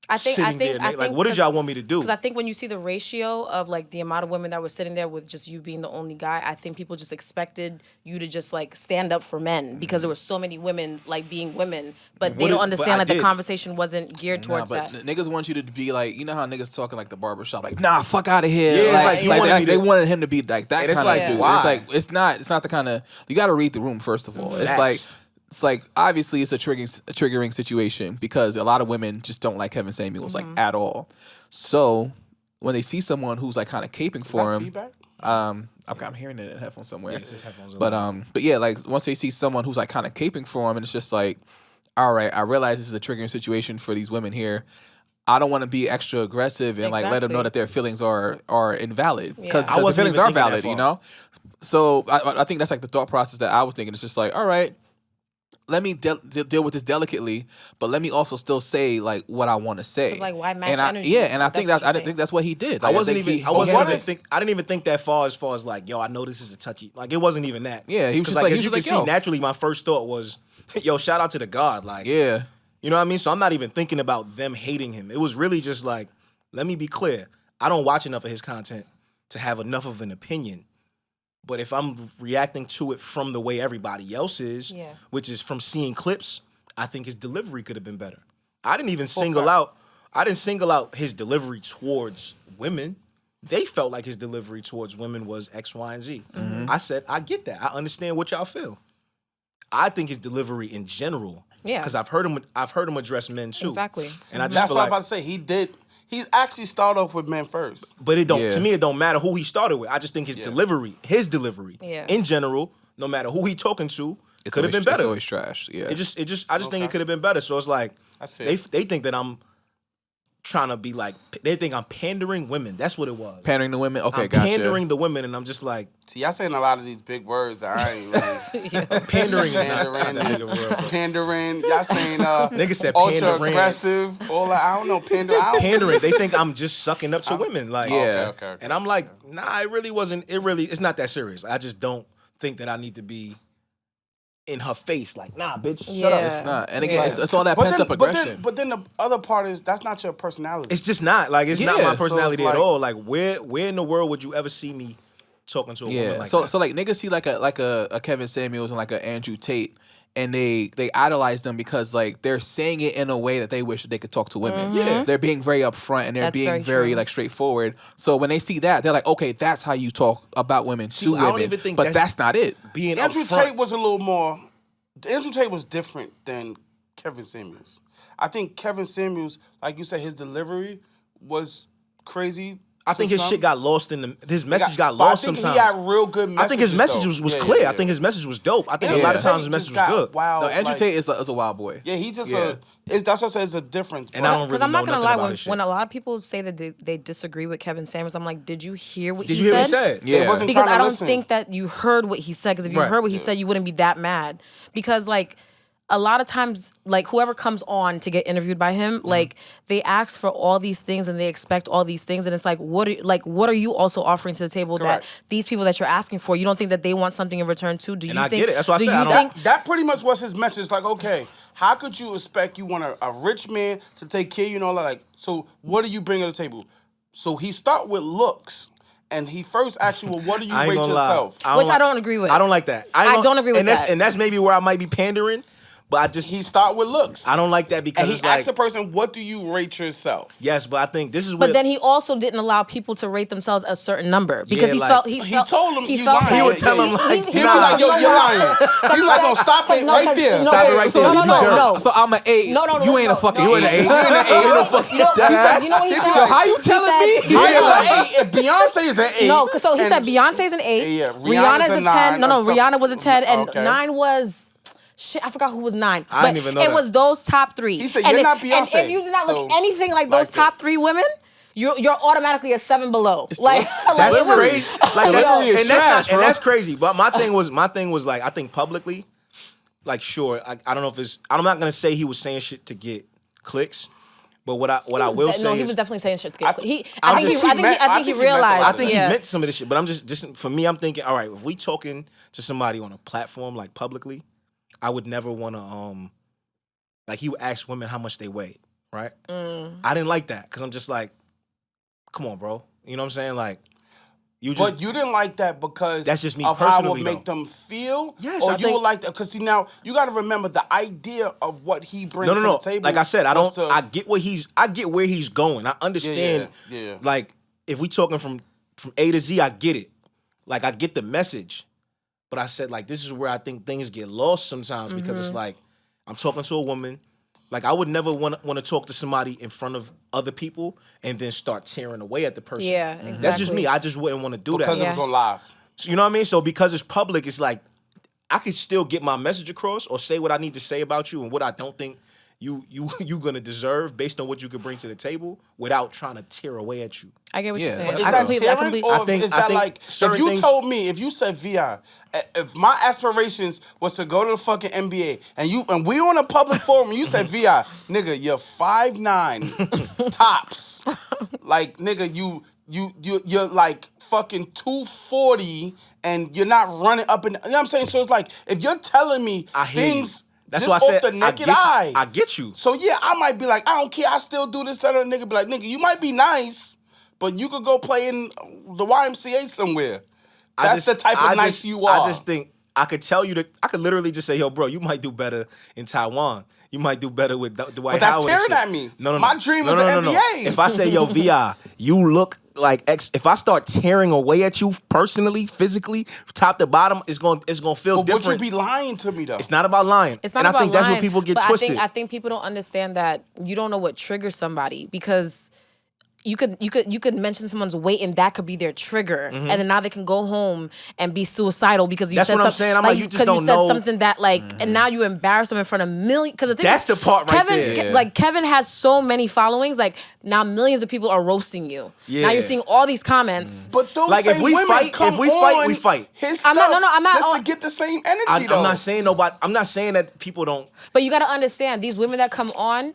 I think like, what did y'all want me to do? Because I think when you see the ratio of like the amount of women that were sitting there with just you being the only guy, I think people just expected you to just like stand up for men because there were so many women like being women, but they don't understand like the conversation wasn't geared towards but that. Niggas want you to be like, you know how niggas talking like the barbershop, like, nah, fuck out of here. Yeah, it's like, they wanted him to be like that And it's kind like, of dude. why? It's like it's not the kind of, you got to read the room first of all. Facts. It's like obviously it's a triggering situation because a lot of women just don't like Kevin Samuels like at all. So when they see someone who's like kind of caping for him, feedback? okay, I'm hearing it in headphones somewhere. Yeah, it's just headphones But yeah, like once they see someone who's like kind of caping for him, and it's just like, all right, I realize this is a triggering situation for these women here. I don't want to be extra aggressive and like let them know Exactly. that their feelings are invalid because I their wasn't feelings even are thinking that valid, far. you know. So I think that's like the thought process that I was thinking. It's just like, all right, let me deal with this delicately, but let me also still say like what I want to say. It's like, why match and energy? Yeah, and I think That's what I you're think that's what he did. I Like, wasn't think even. he- I wasn't he- even think. I didn't even think that far as like, yo, I know this is a touchy. Like, it wasn't even that. Yeah, he was 'Cause, just like, as he you was can like, see, yo. naturally, my first thought was, yo, shout out to the God. Like, Yeah, you know what I mean? So I'm not even thinking about them hating him. It was really just like, let me be clear. I don't watch enough of his content to have enough of an opinion. But if I'm reacting to it from the way everybody else is, Yeah. which is from seeing clips, I think his delivery could have been better. I didn't even single out his delivery towards women. They felt like his delivery towards women was X, Y, and Z. I said, I get that. I understand what y'all feel. I think his delivery in general, Yeah. because I've heard him address men too. Exactly. And I just That's feel what I'm like, about to say. He did. He actually started off with men first. but it don't. Yeah. To me, it don't matter who he started with. I just think his delivery, Yeah. in general, no matter who he talking to, it's could have been always- better. It's always trash. Yeah, I just think it could have been better. So it's like That's fair. they think that I'm trying to be like, they think I'm pandering women. That's what it was. Pandering the women? Okay, I'm gotcha. pandering the women, and I'm just like... See, y'all saying a lot of these big words that I ain't really... Pandering is not that big of a word. Pandering. Y'all saying Nigga said ultra pandering. aggressive. All that, I don't know. Pandering. They think I'm just sucking up to women. Like, Yeah. Okay. And I'm like, nah, it really wasn't. It's not that serious. I just don't think that I need to be in her face. Like, nah, bitch, shut up. It's not. And again, it's all that But pent up aggression. But then the other part is that's not your personality. It's just not. Like, it's not Yeah, my so personality it's at like- all. Like, where in the world would you ever see me talking to a woman like that? So like niggas see like a Kevin Samuels and like a Andrew Tate, and they idolize them because like they're saying it in a way that they wish that they could talk to women. Yeah. They're being very upfront and they're That's being very true. like straightforward. So when they see that, they're like, okay, that's how you talk about women to I don't women. even think but that's not it. Being Andrew upfront. Tate was a little more. Andrew Tate was different than Kevin Samuels. I think Kevin Samuels, like you said, his delivery was crazy. I think his shit got lost in his message got but lost I think sometimes. He had real good messages. I think his message was clear. Yeah. I think his message was dope. I think Andrew a lot of Tate times his message was good. Wow. No, Andrew Tate is a wild boy. Yeah, he just Yeah. that's what I said. It's a difference. And I don't Because really I'm know not gonna nothing lie, about when, his shit. when a lot of people say that they disagree with Kevin Samuels, I'm like, did you hear what Did he you hear what said? he said? Yeah. They wasn't Because trying I to don't listen. think that you heard what he said. Because if you Right. heard what he said, you wouldn't be that mad. Because like a lot of times, like whoever comes on to get interviewed by him, like they ask for all these things and they expect all these things, and it's like, what are you also offering to the table Correct. that these people that you're asking for, you don't think that they want something in return too? Do And you I think? get it. That's why I do said you I don't- think? That pretty much was his message. Like, okay, how could you expect you want a rich man to take care of you and all that? Like, so what do you bring to the table? So he start with looks. And he first asked you, well, what do you I ain't rate gonna lie. yourself? Which I don't agree with. I don't like that. I don't agree with and that's, that. And that's maybe where I might be pandering, but I just He start with looks. I don't like that because And he it's like asked the person, what do you rate yourself? yes, but I think this is where But then he also didn't allow people to rate themselves a certain number because Yeah, he like- felt He told him he you felt lying. he would like- tell him like He'd be nah. like, yo, you're lying. He's like, no, stop it No, right 'cause- there. no, Stop it right so- there. No, You no, dirt. no. So I'm an 8. No, You ain't a fucking You ain't an 8. You ain't an 8. You a fucking You know deadass. what he He'd said? be like, how you He telling said- me? How you an 8 if Beyonce is an 8? No, so he and- said Beyonce's an 8. Yeah, Rihanna's Rihanna's a a 10. 9 No, or something. Rihanna was a 10, and Okay. 9 was. Shit, I forgot who was 9. I didn't even know it that. was those top 3. He said, And "You're if- not Beyonce." And if you did not So, look anything like those like top 3 women, you're automatically a 7 below. It's Like, the- like That's it was, crazy. Like that's, Delivery is and that's trash, not, and bro. that's crazy. But my thing was like I think publicly, like sure, I don't know if it's. I'm not gonna say he was saying shit to get clicks, but what I will say no, he is was definitely saying shit to get. I I'm think just- he, I think he, I think he he meant realized. that. I think yeah. he meant some of this shit, but I'm just for me, I'm thinking, all right, if we talking to somebody on a platform like publicly, I would never want to like he would ask women how much they weigh, right? I didn't like that because I'm just like, come on, bro, you know what I'm saying? Like, you just But you didn't like that because That's just me of how it personally, would make though. them feel? Yes, or I you think- would like that? Because see, now, you got to remember the idea of what he brings no. to the table. Like I said, I was don't. to- I get where he's going. I understand. yeah. Like if we talking from A to Z, I get it. Like I get the message, but I said like this is where I think things get lost sometimes because it's like I'm talking to a woman. Like I would never want to talk to somebody in front of other people and then start tearing away at the person. Yeah, That's just exactly. me. I just wouldn't want to do because that. it was on live. So, you know what I mean? So because it's public, it's like I could still get my message across or say what I need to say about you and what I don't think you gonna deserve based on what you could bring to the table without trying to tear away at you. I get what Yeah. you're saying. But Is I that completely, tearing, or I think- is I that think like, if certain you things- told me, if you said, Vi, if my aspirations was to go to the fucking NBA, and we on a public forum, and you said, Vi, nigga, you're 5'9", tops. Like, nigga, you're like fucking 240, and you're not running up and, you know what I'm saying? So it's like, if you're telling me I hear you. things That's just why I said off the I naked get you. eye. I get you. So yeah, I might be like, I don't care, I still do this, that other nigga be like, nigga, you might be nice, but you could go play in the YMCA somewhere. That's the type of nice you are. I just think I could tell you that I could literally just say, yo, bro, you might do better in Taiwan. You might do better with Dwight But that's Howard and tearing shit. at me. No. My dream is the NBA. If I say, yo, Vi, you look like X. If I start tearing away at you personally, physically, top to bottom, it's gonna feel But different. would you be lying to me though? It's not about lying. It's not and about I think that's lying, where people get but twisted. I think people don't understand that you don't know what triggers somebody because you could mention someone's weight and that could be their trigger, and then now they can go home and be suicidal because you That's said what I'm something. saying. I'm like, you just don't you said know. something that and now you embarrass them in front of millions. Because the thing That's is, the part right Kevin, there. Like Kevin has so many followings. Like now millions of people are roasting you. Yeah. Now you're seeing all these comments. But those Like, same if we women fight- come if we fight, on we fight. His stuff I'm not just to get the same energy. I'm though. not saying nobody. I'm not saying that people don't. But you got to understand, these women that come on,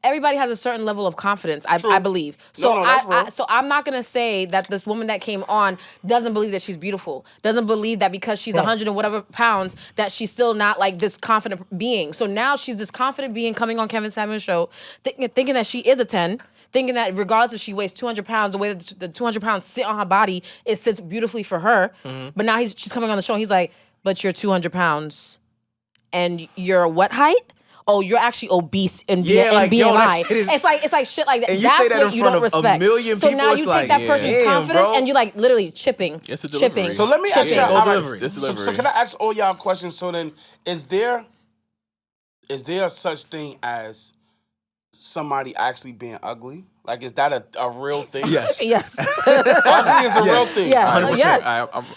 everybody has a certain level of confidence, I believe. So that's real. so I'm not gonna say that this woman that came on doesn't believe that she's beautiful, doesn't believe that because she's 100 and whatever pounds that she's still not like this confident being. So now she's this confident being coming on Kevin Samuel's show, thinking that she is a 10. Thinking that regardless if she weighs 200 pounds, the way that the 200 pounds sit on her body, it sits beautifully for her. But now she's coming on the show and he's like, but you're 200 pounds and you're what height? Oh, you're actually obese in, Yeah, in like, BMI. yo, that shit is- it's like shit like that. And you That's say that what in you front don't of a respect. million so people, now it's you like, take that person's damn, confidence bro. and you like literally chipping. It's a chipping. delivery. So let me ask Chipping. y'all. So all right, delivery. It's so delivery. can I ask all y'all questions? So then, is there a such thing as somebody actually being ugly? Like, is that a real thing? Yes. Yes. Ugly is a real thing. Yes. 100%. Yes.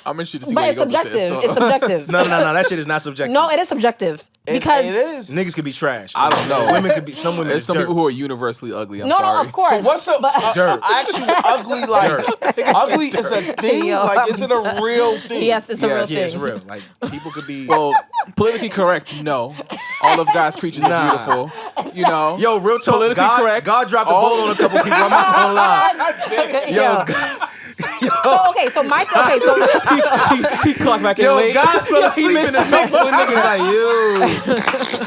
I'm interested to see But where it's he goes with this, subjective. so- It's subjective. No. That shit is not subjective. No, it is subjective. Because it is. Niggas could be trash. I don't know. Women could be. Some women. There's is some dirt. people who are universally ugly. I'm no, sorry. of course. So what's a Dirt. actual ugly like? Ugly is a thing. Yo, Like, is it a real thing? Yes, it's a real Yes. thing. Yeah, it's real. Like people could be. Well, politically correct, no. All of God's creatures are Nah. beautiful. You know. Yo, real talk. Politically God, correct. God dropped the All- ball on a couple people. I'm not gonna lie. Yo, Yeah. God, So Mike. Okay, so he clocked back in yo, late. God fell He asleep in missed the the mix ball. with niggas like you.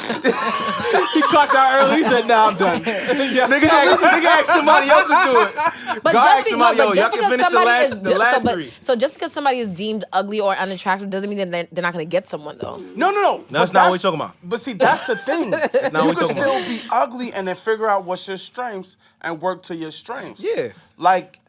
He clocked out early. He said, "Nah, I'm done." Yeah. Nigga asked somebody else to do it. But God just, asked somebody, yo, y'all can finish the last three. So just because somebody is deemed ugly or unattractive doesn't mean that they're not going to get someone though. No. That's But not what we're talking about. But see, that's the thing. not You what can we're talking still about. be ugly and then figure out what's your strengths and work to your strengths. Yeah. Like,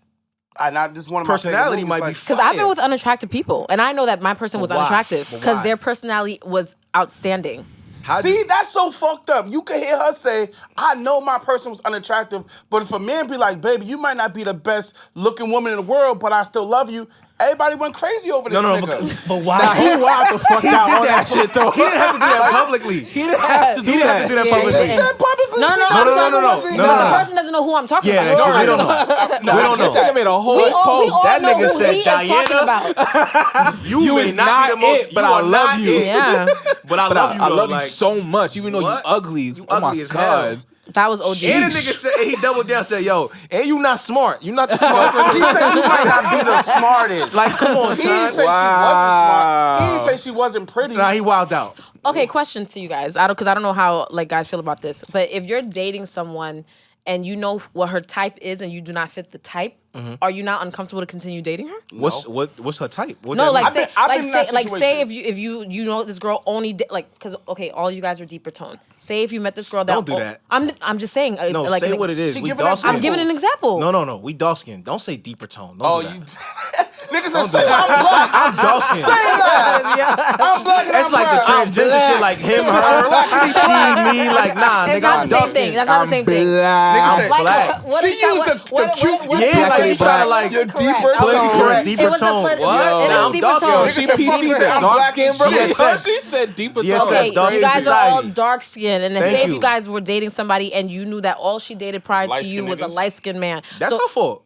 this is one of my Personality favorite might be movies, Because I've been with unattractive people, and I know that my person was But why? unattractive But because why? their personality was outstanding. How See, that's so fucked up. You can hear her say, I know my person was unattractive, but if a man be like, baby, you might not be the best looking woman in the world, but I still love you, everybody went crazy over this No, nigga. but why? Nah, he wild the fuck out on that shit though. He didn't have to do that publicly. He didn't have to do He didn't have to do that Yeah, publicly. He said publicly. No, shit, no, like no, that no, no, wasn't- no, But no. the person doesn't know who I'm talking Yeah, about. that's true. We don't know. No, We don't This know. nigga made a whole We all post. That know nigga who said, he is talking Diana, about. You may is not not be the most, it, but you I are love not you. it. Yeah, But I But love you. I though, love like, you so much, even though What? you ugly. You Oh my ugly as hell. God. that was OG. And the nigga said, and he doubled down, said, "Yo, and you not smart. You not the smart person." He said you might not be the smartest. Like, come on, He didn't son. say she wasn't smart. He didn't say she wasn't pretty. Nah, he wilded out. Okay, question to you guys. Because I don't know how like guys feel about this. But if you're dating someone and you know what her type is and you do not fit the type, are you not uncomfortable to continue dating her? What's her type? What No, that like mean? say, I've like been in say, that like say situation. if you know this girl only like because okay, all you guys are deeper tone. Say if you met this girl that Don't do that. I'm just saying. No, like say an what it is. She We giving dark an skin. I'm giving an example. No. We dark skin. Don't say deeper tone. Don't Oh, do you. that. Niggas said, say I'm black. I'm dark skin. Say that. I'm black and That's I'm like the brown. transgender shit, like him, her, she, me. Like, nah, It's nigga, not I'm the dark same thing. skin. That's not the same thing. Nigga said, Like, black. what She is that- used the cute- Yeah, like she trying to like Your Correct. deeper I was tone. correct. Deeper It was tone. A, What? It Nah, is I'm deeper dark tone. skin. Nigga said, She fuck said I'm dark black skin, as bro. shit. She said deeper Yes, tone. that's Okay, dark you skin guys are all society. dark skinned, and then Thank say if you. you guys were dating somebody and you knew that all she dated prior to Light-skinned you was a niggas? light skinned man. That's so, her fault.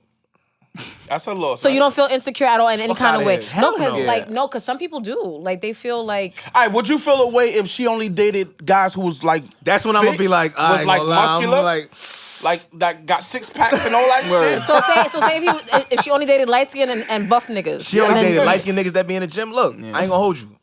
That's a loss. so you don't feel insecure at all in any Fuck kind of outta way. here. Hell No, because no. like because some people do. Like they feel like All right, would you feel a way if she only dated guys who was like That's when I'm gonna be like, I was ain't like gonna lie, I'm muscular, like, that got six packs and all that shit? so say if she only dated light skinned and buff niggas. she only and then- dated light skinned niggas that be in the gym. Look, I ain't gonna hold you.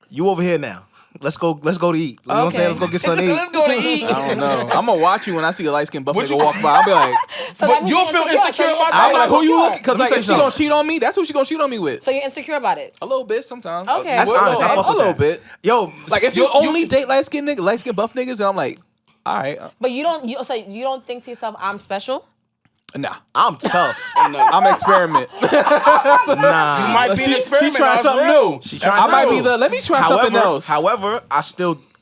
You over here now. Let's go to eat. You know what I'm saying? Let's go get something to Let's eat. go to eat. I don't know. I'm gonna watch you when I see a light skinned buff Would nigga you- walk by. I'll be like, So that But means you'll you're feel insecure so about you're- that? I'm like, who you insecure. looking? Because Let me like, say if she gonna something. cheat on me, that's who she gonna cheat on me with. So you're insecure about it. A little bit sometimes. Okay. That's Well, honest. I fuck a with little that. bit. Yo, Like if you only date light skinned nigga, light skinned buff niggas, then I'm like, all right, But you don't think to yourself, I'm special? nah, I'm tough. I'm experiment. Nah. Might be an She experiment. trying that's something real. new. She trying I might something be new. the. Let me try something else. However,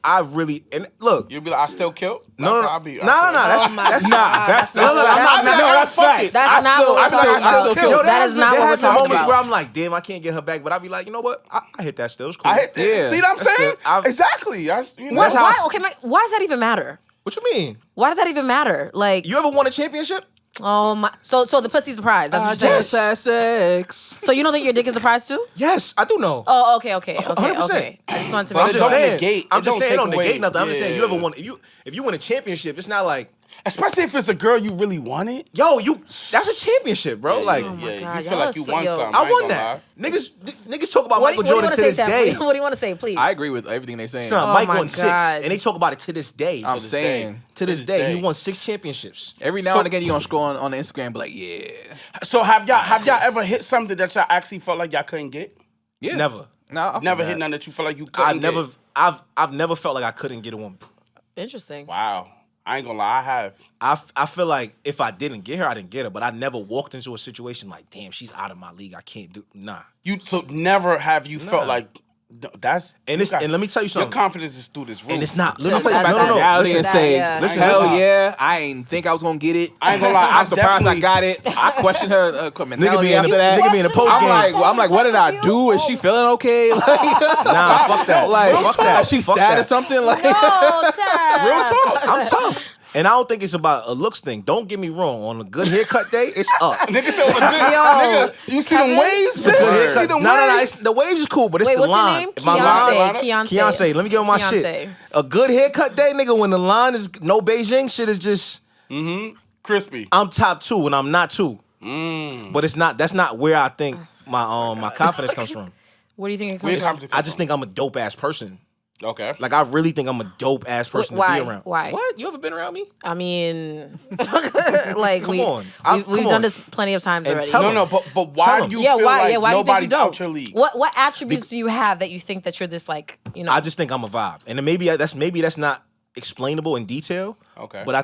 I really and look. You'll be like, I still killed. No, I'll be. no. That's Oh my that's God. not. That's No, not- no, that's I'm not- not. that's facts. That's not what we're talking about. Yo, That is not what we're talking moments about. where I'm like, damn, I can't get her back, but I be like, you know what? I hit that still. It's cool. I hit. Yeah. See what I'm That's saying? good. I've- Exactly. That's you know. Why, That's how why does that even matter? What you mean? Why does that even matter? Like, You ever won a championship? oh my. So the pussy's the prize. That's what you're saying. Yes. sex. So you don't think your dick is the prize too? Yes, I do know. Oh, okay. 100%. I just wanted to But make it sure. don't saying. negate- I'm it just don't saying. It take don't negate away- nothing. I'm just saying. You ever yeah. won? If you win a championship, it's not like, Especially if it's a girl you really wanted. yo, that's a championship, bro. Like, Oh my Yeah, God, you feel y'all like are you so- won yo. something. I ain't won gonna that. lie. Niggas talk about What Michael do you Jordan want to to say, this Sam? day. What do you want to say, please? I agree with everything they're saying. Son, Oh Mike my won 6, God. and they talk about it to this day. I'm this saying. day. To this day, he won 6 championships. Every now So- and again, you gonna scroll on the Instagram, and be like, yeah, So have y'all ever hit something that y'all actually felt like y'all couldn't get? yeah. Never. No, I've Never done hit that. none that you felt like you couldn't I've never. get? I've never felt like I couldn't get a woman. Interesting. Wow. I ain't gonna lie, I have. I feel like if I didn't get her, I didn't get her. But I never walked into a situation like, damn, she's out of my league. I can't do. Nah. So never have you felt Nah. like that's And you it's and let me tell you your something. confidence is through this roof. And it's not. So Let me tell you. that's- No, no, no. reality Listen, and that, say, yeah. Listen, hell listen. yeah, I ain't think I was gonna get it. I ain't gonna lie, I'm surprised I definitely- got it. I questioned her mentality be in after the- that. nigga be in the post I'm game. like, what did I do? Is she feeling okay? Like, Nah, fuck that. like, fuck that. is she Fuck sad that. or something? Like, No, Tab. Real talk. I'm tough. And I don't think it's about a looks thing. Don't get me wrong. On a good haircut day, it's up. Nigga said on a good Yo, nigga, you see them Kevin? waves? The good You haircut. see them No, no, no. waves? The waves is cool, but it's Wait, the what's your line. name? My line. Keontae. Let me get on my Keontae. shit. A good haircut day, nigga, when the line is no Beijing shit is just, Crispy. I'm top 2 and I'm not 2. But it's not, that's not where I think my confidence comes from. What do you think it Where comes your from? confidence come I just think I'm a dope ass person. Okay. Like, I really think I'm a dope ass person Why? to be around. Why? What? You ever been around me? I mean, like Come on. Come we've on. done this plenty of times And already. tell No, him. no, but why Tell do him. you Yeah, feel why? like Yeah, why do you think nobody's you don't? out your league? What attributes do you have that you think that you're this like? You know, I just think I'm a vibe, and then maybe that's not explainable in detail. Okay. But I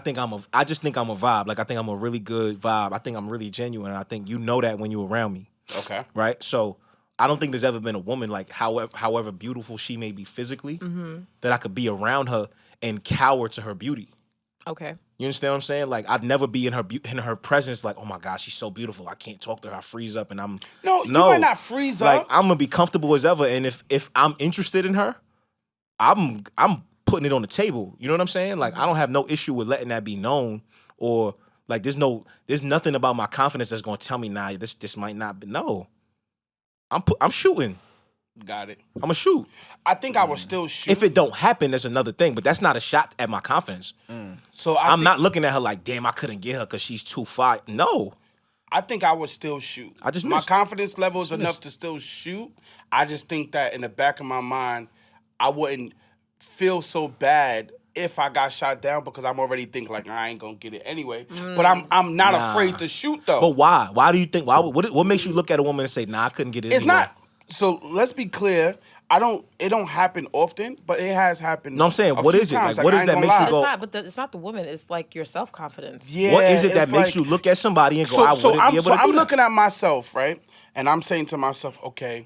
just think I'm a vibe. Like, I think I'm a really good vibe. I think I'm really genuine. And I think you know that when you're around me, Okay. right? So I don't think there's ever been a woman, like, however beautiful she may be physically, that I could be around her and cower to her beauty. okay. You understand what I'm saying? Like, I'd never be in her presence. Like, oh my God, she's so beautiful. I can't talk to her. I freeze up, and I'm No, you might not freeze like, up. I'm gonna be comfortable as ever. And if I'm interested in her, I'm putting it on the table. You know what I'm saying? Like, I don't have no issue with letting that be known, or like there's nothing about my confidence that's gonna tell me, nah, this might not be. No, I'm shooting. Got it. I'm gonna shoot. I think I would still shoot. If it don't happen, that's another thing. But that's not a shot at my confidence. so I'm not looking at her like, damn, I couldn't get her because she's too fine. No. I think I would still shoot. I just my missed. confidence level is enough to still shoot. I just think that in the back of my mind, I wouldn't feel so bad if I got shot down because I'm already thinking like I ain't gonna get it anyway. But I'm not Nah. afraid to shoot though. But why? Why do you think? What makes you look at a woman and say, nah, I couldn't get it? It's anyway? not. So let's be clear. It don't happen often, but it has happened. No, I'm saying, a what few is it? times. Like, what I is ain't that gonna makes you lie. go- It's not, but it's not the woman. It's like your self confidence. Yeah, What is it that it's makes like- you look at somebody and go, I wouldn't be able to do I'm that? looking at myself, right? And I'm saying to myself, okay,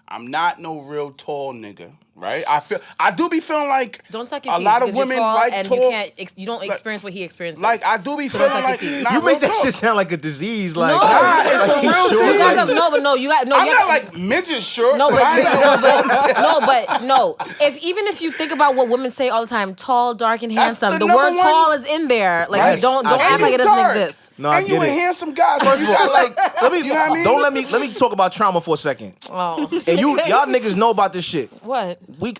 I'm not no real tall nigga, right? I do be feeling like Don't suck your a teeth lot of because you're women tall like and tall. you don't experience what he experiences. Like I do be So don't feeling suck like your teeth. nah, You real make that talk. shit sound like a disease. Like, No. Nah, it's a he's real short. thing. You guys have no, but no, you got no. I'm you not got, like midget short. No, but I ain't- no. Even if you think about what women say all the time, tall, dark, and That's handsome, the the word number one- tall is in there. Like Yes, don't I act get like it. it doesn't Dark. exist. No, I and you get a it. handsome guy, so you got like, Let me, you know what I mean? Don't let me talk about trauma for a second. Oh, And y'all niggas know about this shit. what?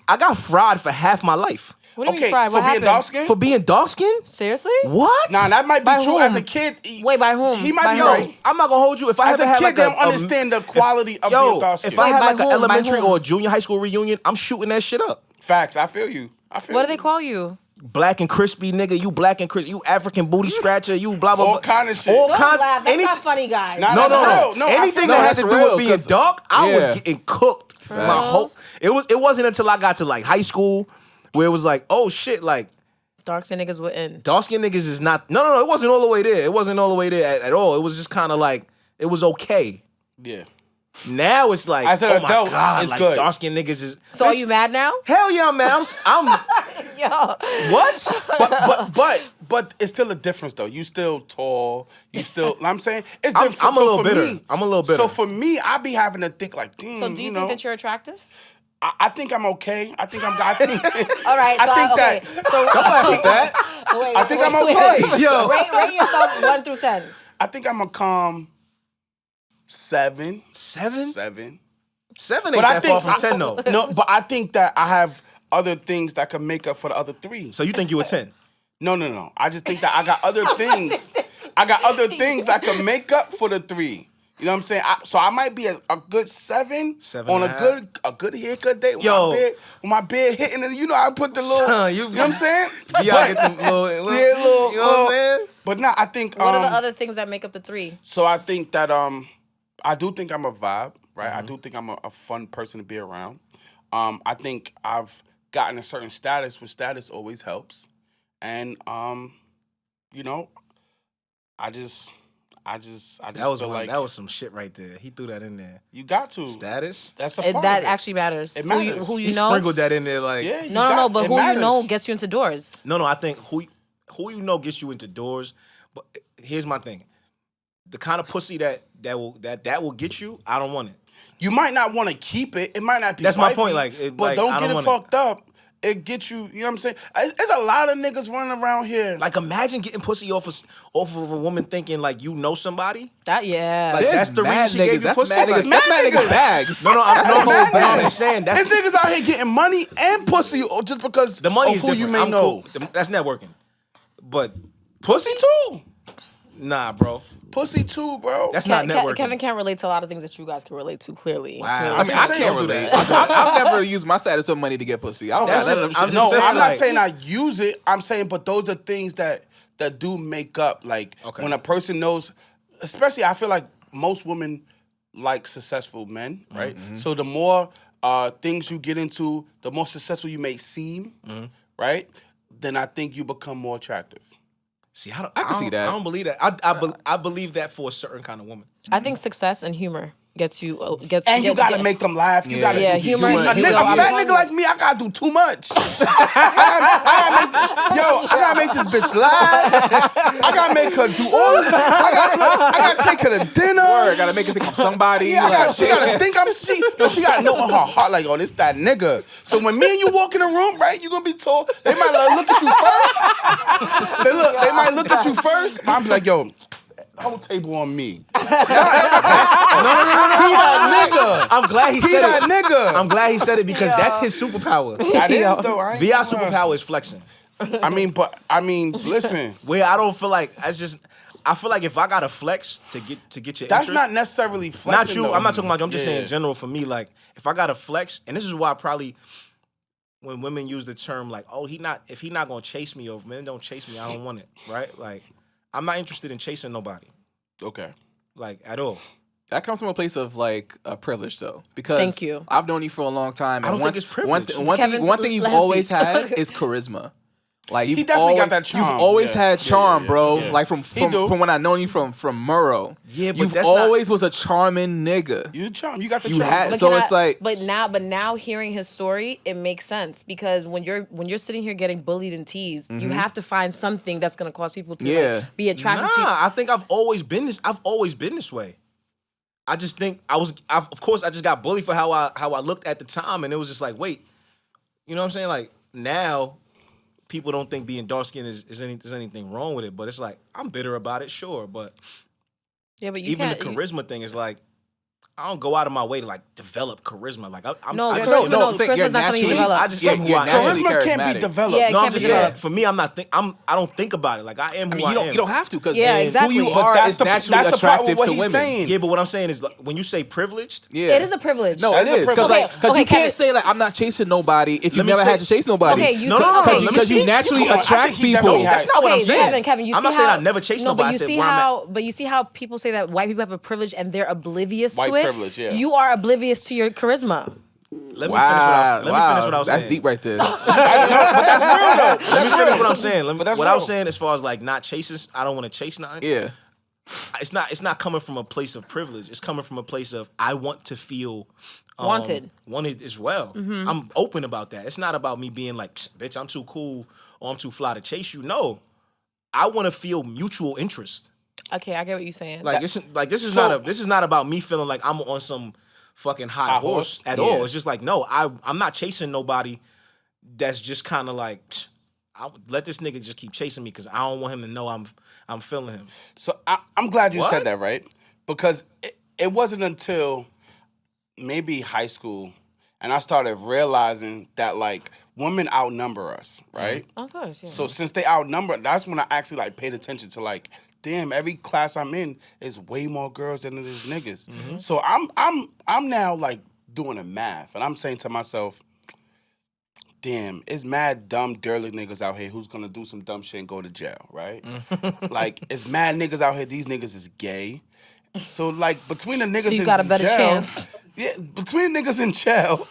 I got fried for half my life What do you Okay, mean fried? for What being happened? dark skinned? for being dark skinned. Seriously? What? Nah, that might be By true whom? as a kid. Wait, by whom? He might By be whom? right. I'm not gonna hold you. If I As ever a had kid, like they a don't understand the quality of yo, being dark skinned. if I had By like whom? an By elementary whom? or a junior high school reunion, I'm shooting that shit up. Facts, I feel you. What do they call you? Black and crispy nigga, you black and crispy, you African booty scratcher, you blah blah All blah. kind of shit. All Don't kinds. laugh. That's any- not funny, guys. Nah, No, that's no, real. no. No, I Anything feel that that. had to That's do real, with being 'cause- dark, I was Yeah. getting cooked. My whole it wasn't until I got to like high school where it was like, oh shit, like Dark skin niggas wouldn't. dark skinned niggas is not. No, it wasn't all the way there. It wasn't all the way there at all. It was just kind of like it was okay. Yeah. Now it's like, As an oh my adult, god, it's like good. dark skinned niggas is. So are you mad now? Hell yeah, man. I'm Yo. What? But it's still a difference though. You still tall. You still. I'm saying it's I'm different. a little for bitter. me- I'm a little bitter. So for me, I be having to think like, damn. So do you think that you're attractive? I think I'm okay. I think I'm. I think. All right. So I think okay. that. So wait, I think I'm okay. Yo. Rate yourself 1 through 10. I think I'm a calm 7. 7? 7. 7 ain't But I that think far from 10 though. No, but I think that I have other things that can make up for the other 3. So you think you a 10? No. I just think that I got other things. I got other things that can make up for the 3. You know what I'm saying? So I might be a good 7 on a good haircut day with my beard hitting it. You know, I put the little. Son, you know what I'm saying? Yeah, get them little, You know what I'm saying? But now I think. What are the other things that make up the 3? So I think that I do think I'm a vibe, right? I do think I'm a fun person to be around. I think I've gotten a certain status, which status always helps, and you know, I just That feel like was some shit right there. He threw that in there. you got to Status? That's a part That of it. actually matters. It matters. Who you He know? sprinkled that in there like Yeah, No, but it who matters. you know gets you into doors. No, I think who you know gets you into doors. But here's my thing. The kind of pussy that will get you, I don't want it. You might not want to keep it. It might not be. That's my wifey, point, but I don't don't get it want fucked up. It gets you. You know what I'm saying? There's a lot of niggas running around here. Like imagine getting pussy off of a woman thinking like you know somebody. That yeah. Like, that's the reason she gave you That's pussy? mad Like, niggas. That's mad niggas bags. No, I'm niggas. just saying that's There's niggas out here getting money and pussy just because the money of is who different. you may I'm know. cool. That's networking. But Pussy too. nah, bro. Pussy too, bro. That's not networking. Kevin can't relate to a lot of things that you guys can relate to. Clearly. Wow. Clearly. I mean, I saying, can't don't do relate. I've never used my status of money to get pussy. I don't That's have none of them just- I'm shit. just No, saying, I'm not like- saying I use it. I'm saying, but those are things that do make up. Like Okay. when a person knows, especially I feel like most women like successful men, right? So the more things you get into, the more successful you may seem, right? Then I think you become more attractive. See, I can see that. I don't believe that. I believe that for a certain kind of woman. I think success and humor gets you. And you gotta make them laugh. You gotta Yeah, do humor- A humor- fat nigga like me, I gotta do too much. I gotta make this bitch laugh. I gotta make her do all this. I gotta take her to dinner. Word, gotta make it think I'm somebody. Yeah, like, she gotta think she gotta know in her heart, like, oh, this that nigga. So when me and you walk in the room, right, you gonna be told, they might look at you first. They might look at you first. I'm be like, yo, whole table on me. No. He that nigga. I'm glad he He said that it. nigga. I'm glad he said it because that's his superpower. That is though. I ain't VI gonna lie. superpower is flexing. I mean, listen. Where I don't feel like I feel like if I got to flex to get your That's interest, not necessarily flexing. not you. Though. I'm not talking about you. I'm just Yeah. saying in general for me. Like if I got to flex, and this is why probably when women use the term like, oh, if he not gonna chase me, or if men don't chase me, I don't want it. Right? Like I'm not interested in chasing nobody. Okay. Like at all. that comes from a place of like privilege, though, because Thank you. I've known you for a long time. I And don't think it's privilege. One thing you've let him always speak. had is charisma. Like He definitely got that charm. You've always Yeah. had charm, Yeah. bro. Yeah. Like He from do. when I known you from Murrow. Yeah, but you've that's not- always was a charming nigga. You the charm. You got the You charm. had- But So can it's like- but now hearing his story, it makes sense because when you're sitting here getting bullied and teased, you have to find something that's gonna cause people to Yeah. like, be attracted to you. Nah, I think I've always been this way. I just think of course I just got bullied for how I looked at the time, and it was just like, wait, you know what I'm saying? Like now, people don't think being dark skinned there's anything wrong with it, but it's like I'm bitter about it, sure, but Yeah, but you even the can't. charisma thing is like I don't go out of my way to like develop charisma. Like I'm No, I just, charisma- no, no, charisma's not something you develop. I just am who I am. naturally Charisma can't be charismatic. developed. Yeah, No, I'm can't just be saying. developed. For me, I don't think about it. Like I am who I mean, I you am. don't have to because Yeah, exactly. who you But are that's is the- naturally that's the part attractive what to he's women. saying. Yeah, but what I'm saying is like, when you say privileged, Yeah, It is a privilege. No, That it is a is because privilege. Okay, you Kevin. can't say like I'm not chasing nobody if you Let me never say- had to chase nobody. Okay, you No, see, no, no, okay, let me because see. you naturally Come on, I attract think he definitely people. had- That's not what I'm Okay, saying. Kevin, you I'm see not saying how, I never chased no, nobody. but I you said see where I'm at. how, but you see how people say that white people have a privilege and they're oblivious White to it. privilege, yeah. You are oblivious to your charisma. Let me finish what I was saying. That's deep right there. But that's real though. Let me finish what I'm saying. But that's What I was real. saying as far as like not chasing, I don't want to chase nothing. Yeah. it's not coming from a place of privilege. It's coming from a place of I want to feel Wanted as well. I'm open about that. It's not about me being like, bitch, I'm too cool or I'm too fly to chase you. No, I want to feel mutual interest. Okay, I get what you're saying. This is not about me feeling like I'm on some fucking high horse at all. It's just like, no, I'm not chasing nobody that's just kind of like, let this nigga just keep chasing me because I don't want him to know I'm feeling him. So I'm glad you said that, right? Because it wasn't until maybe high school and I started realizing that like women outnumber us, right? Of course, yeah. So since they outnumber, that's when I actually like paid attention to like, damn, every class I'm in is way more girls than it is niggas. Mm-hmm. So I'm now like doing the math and I'm saying to myself, damn, it's mad dumb dirty niggas out here who's gonna do some dumb shit and go to jail, right? Like it's mad niggas out here. These niggas is gay. So like between the niggas you got a better in jail, chance. yeah, between niggas in jail,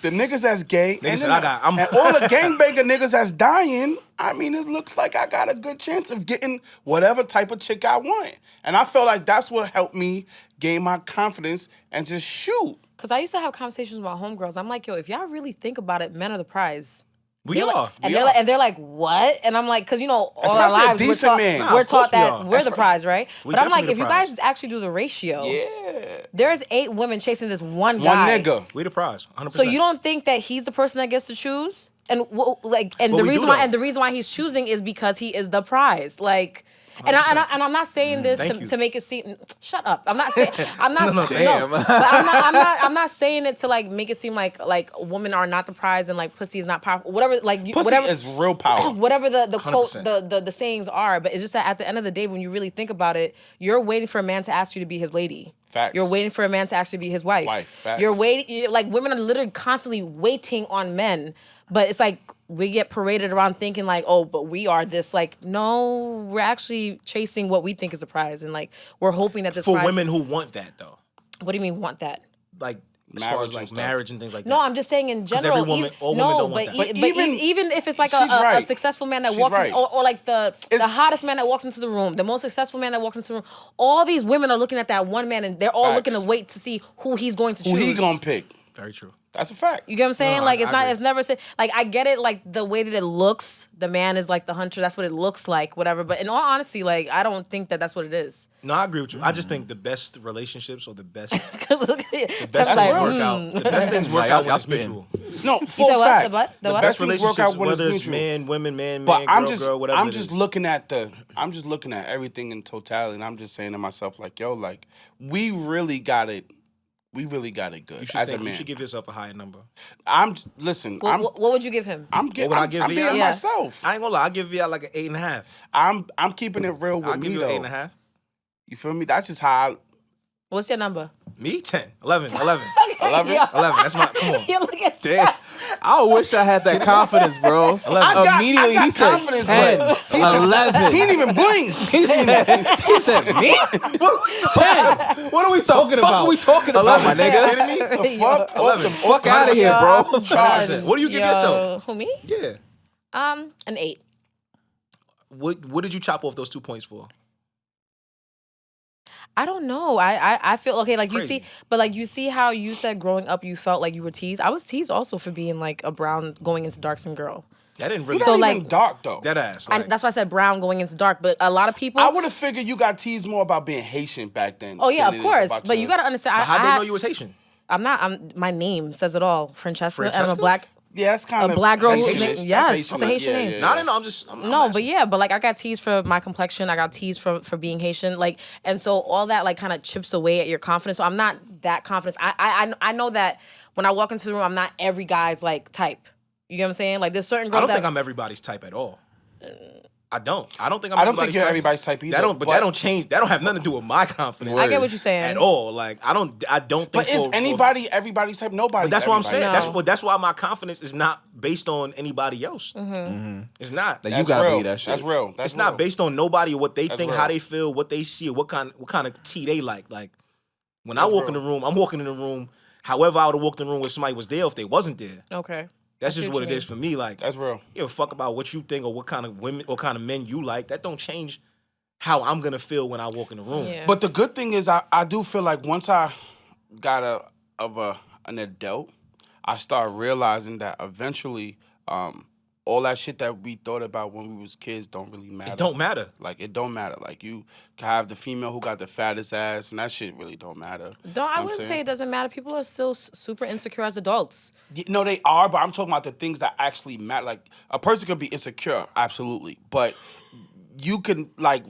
the niggas that's gay, Niggas said, and all the gangbanger niggas that's dying, I mean, it looks like I got a good chance of getting whatever type of chick I want. And I felt like that's what helped me gain my confidence and just shoot. Because I used to have conversations with my homegirls. I'm like, yo, if y'all really think about it, men are the prize. We are. And they're like, what? And I'm like, because all Especially our a lives decent man. we're of course taught we that are. we're the prize, right? We But I'm like, definitely if the you prize. guys actually do the ratio, Yeah. there's 8 women chasing this one One guy. nigga. We the prize, 100%. So you don't think that he's the person that gets to choose? And Well, we do, the reason why he's choosing is because he is the prize. Like, and I'm not saying this to make it seem. Shut up. I'm not saying. I'm not. damn. But I'm not saying it to like make it seem like women are not the prize and like pussy is not powerful. Whatever. Like Pussy whatever is real power. Whatever the quote 100%. the sayings are, but it's just that at the end of the day, when you really think about it, you're waiting for a man to ask you to be his lady. Facts. You're waiting for a man to actually be his wife. Facts. You're waiting. Like women are literally constantly waiting on men, but it's like we get paraded around thinking like, oh, but we are this. Like, no, we're actually chasing what we think is a prize, and like we're hoping that this for prize. women who want that though, What do you mean want that? like as Marriage far as and like stuff. marriage and things like that. No, I'm just saying in general. every woman- all women don't want that. But But even- even if it's like she's a right. successful man that She's walks right. in, or like the hottest man that walks into the room, the most successful man that walks into the room, all these women are looking at that one man and they're all Facts. looking to wait to see who he's going to choose. Who he gonna pick? Very true. That's a fact. You get what I'm saying? No, like I it's not. agree. It's never said. Like I get it. Like the way that it looks, the man is like the hunter. That's what it looks like. Whatever. But in all honesty, like I don't think that that's what it is. No, I agree with you. I just think the best relationships or the best Look at it. best Tess things like, work out. The best things work Nah, out when y'all it's spitting. mutual. No, You full said what? fact. The what? The The what? best Best things work relationships, out when it's whether it's mutual. man, women, man, But man, girl, whatever. I'm it just is. looking at everything in totality, and I'm just saying to myself, like, yo, like, we really got it. We really got it good You should as think, a man. you should give yourself a higher number. Listen. What would you give him? I'm What would I give I'm VI? being Yeah. myself. I ain't gonna lie, I'll give you like an 8.5. I'm keeping it real with I'll me give you though. an 8.5. You feel me? That's just how. What's your number? Me 10, 11, 11, 11? Yo. 11. That's my come on. You look at Damn. I wish I had that confidence, bro. Immediately he said confidence, 10, but he just- 11. He didn't even blink. He said me? 10. What are we talking Fuck are we talking about, my nigga? Kidding me? The fuck? 11. Fuck out of here, bro. I'm done. What do you give yourself? Who me? Yeah. An 8. What did you chop off those 2 points for? I don't know. I feel okay. Like you crazy. see, but like you see how you said growing up you felt like you were teased. I was teased also for being like a brown going into dark skin girl. That didn't really. You're So, not like- even dark though. That ass. And Like, that's why I said brown going into dark. But a lot of people. I would have figured you got teased more about being Haitian back then. Oh yeah, than of it is course. about But you gotta understand. how I they know you was Haitian? I'm not. My name says it all. Francesca. And I'm Francesca? a black. Yeah, that's kind of black girl that's who- Haitian. yes, That's it's a Haitian name. No, I didn't know. I'm just. I'm No, asking. but yeah, but like I got teased for my complexion. I got teased for being Haitian. Like, and so all that like kind of chips away at your confidence. So I'm not that confident. I know that when I walk into the room, I'm not every guy's like type. You get what I'm saying? Like there's certain I girls don't that think I'm everybody's type at all. I don't. I don't think I'm. I don't think everybody's you're type. everybody's type either. That don't. But that don't change. That don't have nothing to do with my confidence. I get what you're saying. At all. Like I don't. I don't think. But is anybody everybody's type? Nobody. But that's what I'm saying. No. That's why my confidence is not based on anybody else. It's not. Like, you That's gotta real. believe that shit. That's real. That's It's not real. based on nobody or what they think, real. how they feel, what they see, or what kind of tea they like. Like when I That's walk in real. the room, I'm walking in the room. However, I would have walked in the room if somebody was there. Or if they wasn't there, Okay. that's I see just what what you it is for me. Like That's real. you give a fuck about what you think or what kind of women or kind of men you like. That don't change how I'm gonna feel when I walk in the room. Yeah. But the good thing is, I do feel like once I got an adult, I start realizing that eventually, all that shit that we thought about when we was kids don't really matter. It don't matter. Like, it don't matter. Like, you can have the female who got the fattest ass, and that shit really don't matter. I wouldn't say it doesn't matter. People are still super insecure as adults. No, they are, but I'm talking about the things that actually matter. Like, a person could be insecure, absolutely, but you can, like,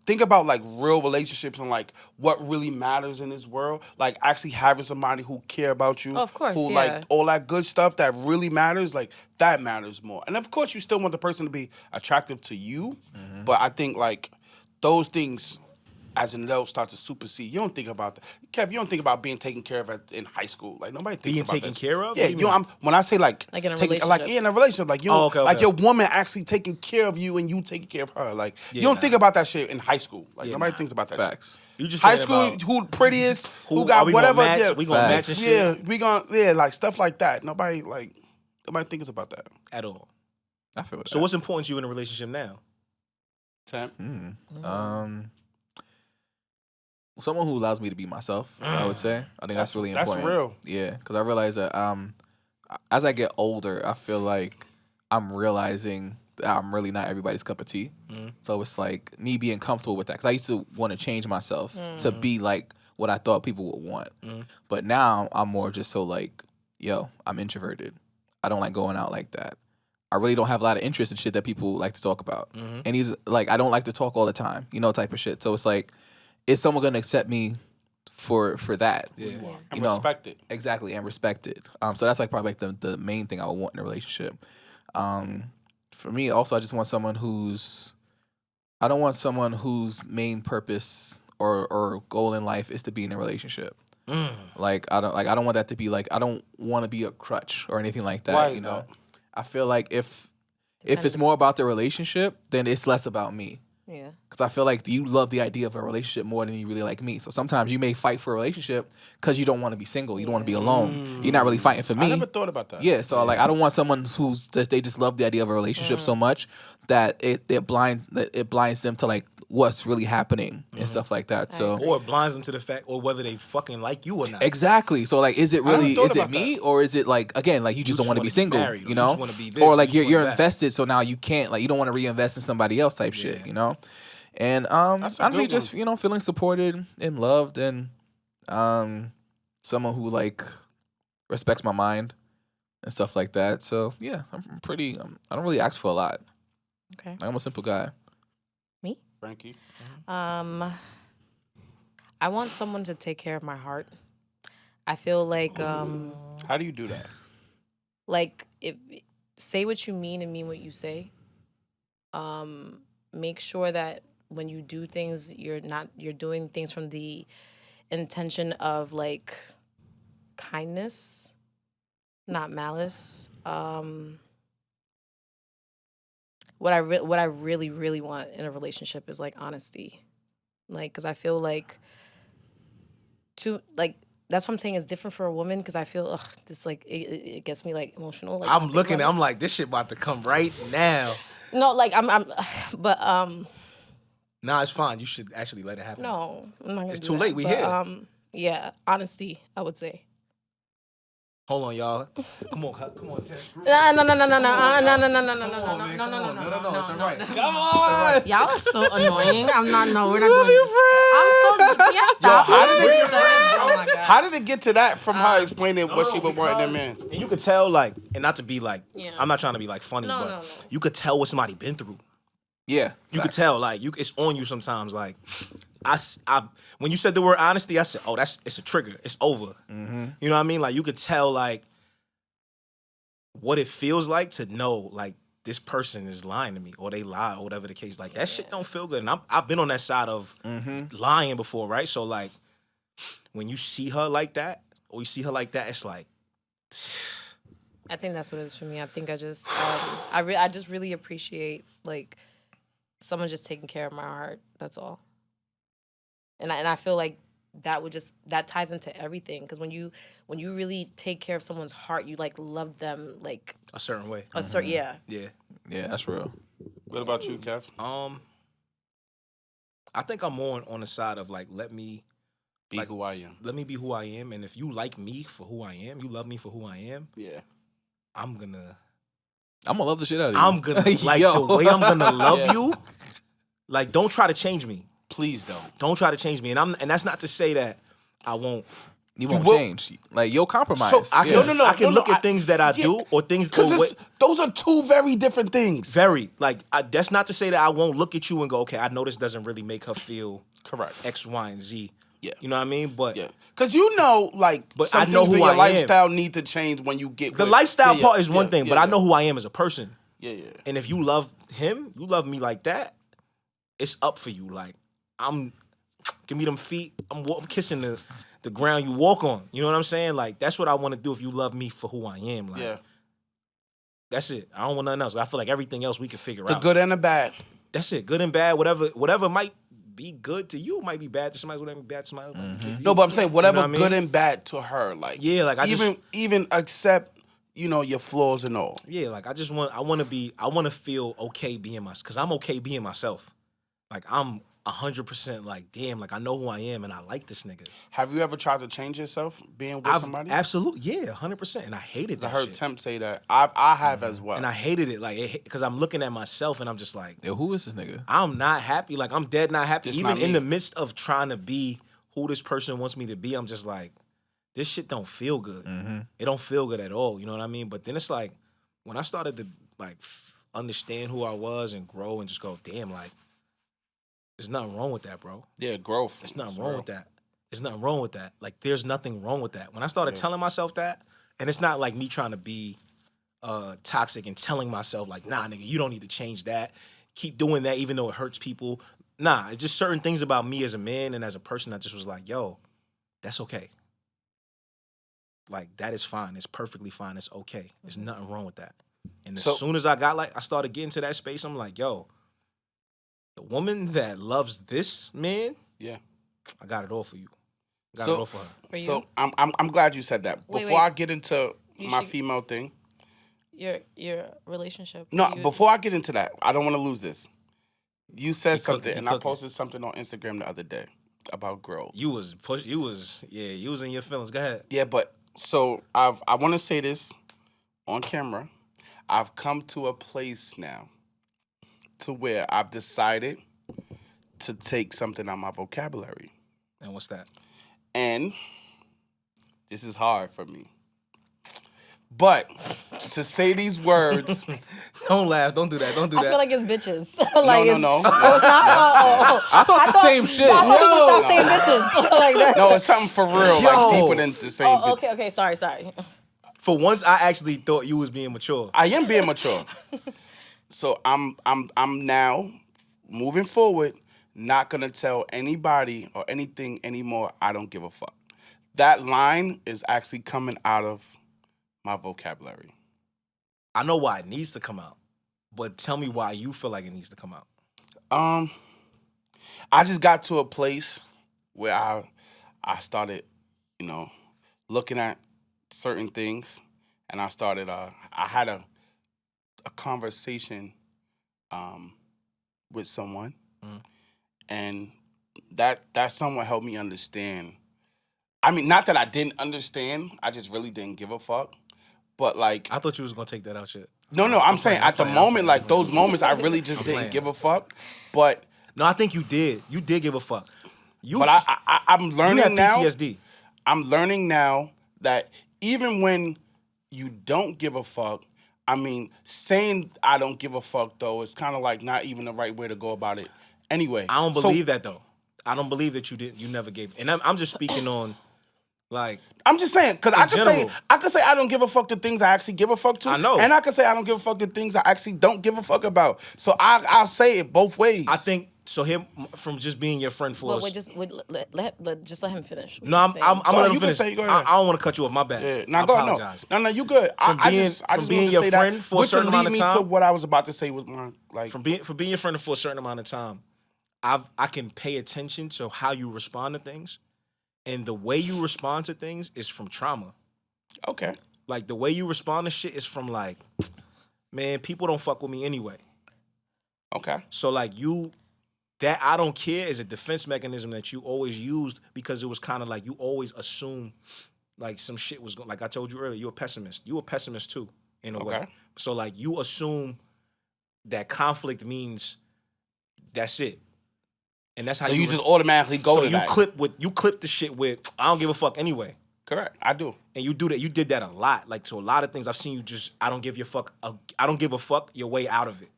think about, like, real relationships and, like, what really matters in this world. Like, actually having somebody who care about you. Oh, of course, who, yeah. like, all that good stuff that really matters, like, that matters more. And, of course, you still want the person to be attractive to you, but I think, like, those things, as an adult, start to supersede. You don't think about that. Kev, you don't think about being taken care of in high school. Like, nobody thinks Being about taken that. care of? Yeah, What do you mean? when I say, like Like in a taking, relationship. in a relationship, like, you Oh, okay, like okay. your woman actually taking care of you and you taking care of her. Like, you Yeah, don't nah. think about that shit in high school. Like, Yeah, nobody nah. thinks about that Facts. You just shit. High thinking school, about who prettiest, who are got we whatever. Gonna match, Yeah, we gonna match Facts. this shit yeah, we gonna, like, stuff like that. Nobody thinks about that. at all. I feel So what's important to you in a relationship now? Sam? Someone who allows me to be myself, I would say. I think that's really That's important. real. Yeah, because I realize that as I get older, I feel like I'm realizing that I'm really not everybody's cup of tea. So it's like me being comfortable with that. Because I used to want to change myself to be like what I thought people would want. But now I'm more just so like, yo, I'm introverted. I don't like going out like that. I really don't have a lot of interest in shit that people like to talk about. And he's like, I don't like to talk all the time, type of shit. So it's like, is someone going to accept me for that? Yeah. And respect it. Exactly, and respect it. So that's like probably like the main thing I would want in a relationship. For me, also, I just want someone I don't want someone whose main purpose or goal in life is to be in a relationship. Like I don't want that to be like, I don't want to be a crutch or anything like that. Why is that? I feel like if it's more about the relationship, then it's less about me. Yeah. Because I feel like you love the idea of a relationship more than you really like me. So sometimes you may fight for a relationship because you don't want to be single. You don't want to be alone. You're not really fighting for me. I never thought about that. Yeah, so like I don't want someone they just love the idea of a relationship so much that it blinds them to like what's really happening and stuff like that. So Or it blinds them to the fact, or whether they fucking like you or not. exactly. So like, is it never really thought is it about me or is it like, again, like you just don't want to be single, married, or you you know? just wanna be this, or or like you just you're want that. invested, so now you can't, like, you don't want to reinvest in somebody else type shit, And That's a honestly, good just feeling supported and loved, and someone who like respects my mind and stuff like that. So yeah, I'm pretty. I don't really ask for a lot. Okay. I'm a simple guy. Me? Frankie? I want someone to take care of my heart. I feel like How do you do that? like if say what you mean and mean what you say. Make sure that when you do things, you're doing things from the intention of like kindness, not malice. What I really want in a relationship is like honesty, like, because I feel like that's what I'm saying is different for a woman, because I feel this like it gets me like emotional. Like, I'm looking, I'm like, this shit about to come right now. no, like but Nah, it's fine. You should actually let it happen. no, I'm not gonna. It's do too that. late, we But, here. Yeah, honesty, I would say. Hold on, y'all. Come on, Ted. No. It's all right. Come on. Y'all are so annoying. I'm not. No, we're not doing this. I'm so. Yeah, stop. how did it- Oh my god. How did it get to that from her explaining what she would want in a man? And you could tell, like, and not to be like, Yeah. I'm not trying to be like funny, No, but no. you could tell what somebody been through. Yeah, You could tell, like, it's on you sometimes. Like, I when you said the word honesty, I said, oh, it's a trigger. It's over. Mm-hmm. You know what I mean? Like, you could tell, like, what it feels like to know, like, this person is lying to me, or they lie, or whatever the case. Like, that shit don't feel good. And I've been on that side of lying before, right? So, like, when you see her like that, or you see her like that, it's like, I think that's what it is for me. I think I just I just really appreciate like someone just taking care of my heart. That's all. And I feel like that ties into everything, because when you really take care of someone's heart, you like love them like a certain way. a certain Yeah. yeah, that's real. What about you, Kev? I think I'm more on the side of like let me Be who I am. let me be who I am, and if you like me for who I am, you love me for who I am. Yeah. I'm gonna love the shit out of you. I'm gonna like Yo. the way I'm gonna love Yeah. you. Like, don't try to change me. Please don't. Don't try to change me. And that's not to say that I won't. You won't will- change. Like you'll compromise. So I can No, I can look no, at things that I do or things or Because those are two very different things. very like that's not to say that I won't look at you and go, okay, I know this doesn't really make her feel Correct. X, Y, and Z. Yeah. You know what I mean? But Yeah. Because you know, like, But some I know things in who your I am. lifestyle need to change when you get the with- lifestyle Yeah, part is one yeah, thing, yeah, but I yeah. know who I am as a person. Yeah, yeah. And if you love him, you love me like that, it's up for you. Like, give me them feet. I'm kissing the ground you walk on. You know what I'm saying? Like, that's what I want to do if you love me for who I am. Like, Yeah. that's it. I don't want nothing else. I feel like everything else we can figure The out. good and the bad. That's it. Good and bad, whatever might be good to you might be bad to somebody. Whatever bad to somebody else. No, but I'm saying whatever You know what I good mean? and bad to her. Like, Yeah, like, I even accept, your flaws and all. Yeah, like I want to feel okay being myself, because I'm okay being myself. Like I'm 100% like, damn, like I know who I am and I like this nigga. Have you ever tried to change yourself being with somebody? Absolutely, yeah, 100%. And I hated I that heard shit. Temp say that. I have as well. And I hated it, like, because I'm looking at myself and I'm just like, Yo, who is this nigga? I'm not happy. Like I'm dead not happy. Just Even not in me. the midst of trying to be who this person wants me to be, I'm just like, this shit don't feel good. It don't feel good at all. You know what I mean? But then it's like, when I started to like understand who I was and grow and just go, damn, like, there's nothing wrong with that, bro. Yeah, growth. There's nothing It's wrong real. with that. There's nothing wrong with that. Like, there's nothing wrong with that. When I started telling myself that, and it's not like me trying to be toxic and telling myself like, nah, nigga, you don't need to change that. Keep doing that even though it hurts people. Nah, it's just certain things about me as a man and as a person that just was like, yo, that's okay. Like, that is fine. It's perfectly fine. It's okay. There's nothing wrong with that. And as soon as I started getting to that space, I'm like, yo, the woman that loves this man, Yeah. I got it all for you. I got So- it all for her. For you? So I'm glad you said that. Wait, Before wait. I get into You my should- female thing. Your relationship. No, You- before I get into that, I don't want to lose this. You said He something, cooking. and I posted something on Instagram the other day about growth. You was in your feelings. Go ahead. Yeah, but so I want to say this on camera. I've come to a place now to where I've decided to take something out of my vocabulary. And what's that? And this is hard for me. But to say these words, Don't laugh. Don't do that. Don't do I that. feel like it's bitches. no. Oh, it's not. Oh. I thought the same shit. No, I thought you No. would stop saying bitches. Like that. no, it's something for real, Yo. like deeper than to saying. Oh, okay. Sorry. For once, I actually thought you was being mature. I am being mature. So I'm now moving forward, not gonna tell anybody or anything anymore. I don't give a fuck. That line is actually coming out of my vocabulary. I know why it needs to come out, but tell me why you feel like it needs to come out. I just got to a place where I started, looking at certain things, and I started. I had a conversation with someone, and that someone helped me understand. I mean, not that I didn't understand. I just really didn't give a fuck. But like, I thought you was gonna take that out shit. no, I'm saying playing, at the I'm playing, moment, like those moments, I really just didn't playing. give a fuck. But No, I think you did. You did give a fuck. but I'm you learning had now. PTSD. I'm learning now that even when you don't give a fuck, I mean, saying I don't give a fuck though is kind of like not even the right way to go about it. Anyway, I don't believe that though. I don't believe that you did. You never gave. And I'm just speaking on, like, I'm just saying because I general. could say I don't give a fuck the things I actually give a fuck to. I know. And I could say I don't give a fuck the things I actually don't give a fuck about. So I'll say it both ways. I think so. Him from just being your friend for. But just let him finish. what No, I'm he's saying. gonna let you him can finish. say it, go I ahead. don't want to cut you off. My bad. Yeah, now I go apologize. no, you good. I just from being wanted your to say friend that, for a which certain will amount lead of me to time. what I was about to say with my like. For being your friend for a certain amount of time, I can pay attention to how you respond to things, and the way you respond to things is from trauma. Okay. Like, the way you respond to shit is from, like, man, people don't fuck with me anyway. Okay. So, like, that I don't care is a defense mechanism that you always used because it was kind of like you always assume like some shit was going. Like I told you earlier, you're a pessimist. You a pessimist too, in a way. So like you assume that conflict means that's it, and that's how you just automatically go to that. So you clip the shit with I don't give a fuck anyway. Correct, I do. And you do that. You did that a lot. Like to a lot of things I've seen you just I don't give a fuck your way out of it.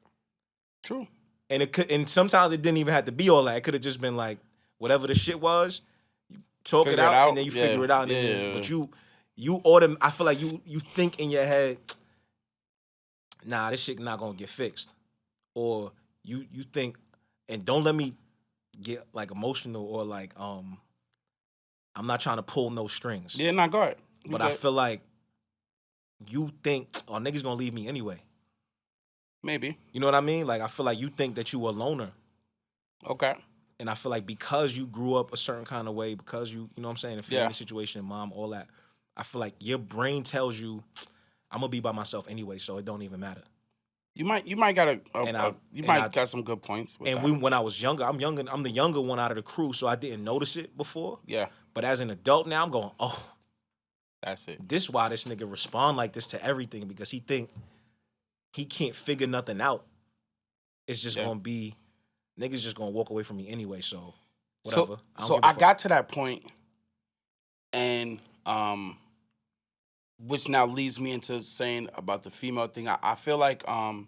True. And it could, and sometimes it didn't even have to be all that. It could have just been like whatever the shit was, you talk it out, and then you figure it out. But I feel like you think in your head, nah, this shit not gonna get fixed, or you think, and don't let me get like emotional or like I'm not trying to pull no strings. Yeah, not good. But I feel like you think, oh, niggas gonna leave me anyway. Maybe. You know what I mean? Like, I feel like you think that you a loner. Okay. And I feel like because you grew up a certain kind of way, because you know what I'm saying, the family situation, mom, all that, I feel like your brain tells you, I'm gonna be by myself anyway, so it don't even matter. You might got some good points. When I was younger, I'm the younger one out of the crew, so I didn't notice it before. Yeah. But as an adult now, I'm going, oh, that's it. This why this nigga respond like this to everything, because he think he can't figure nothing out. It's just gonna be niggas just gonna walk away from me anyway. So whatever. So I got to that point, and which now leads me into saying about the female thing. I feel like I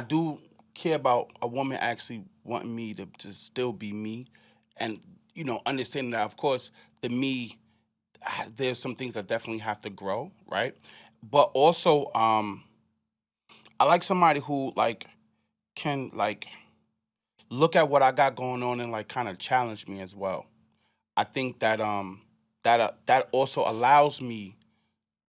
do care about a woman actually wanting me to still be me, and you know, understanding that of course the me, there's some things that definitely have to grow, right? But also, I like somebody who like can like look at what I got going on and like kind of challenge me as well. I think that that also allows me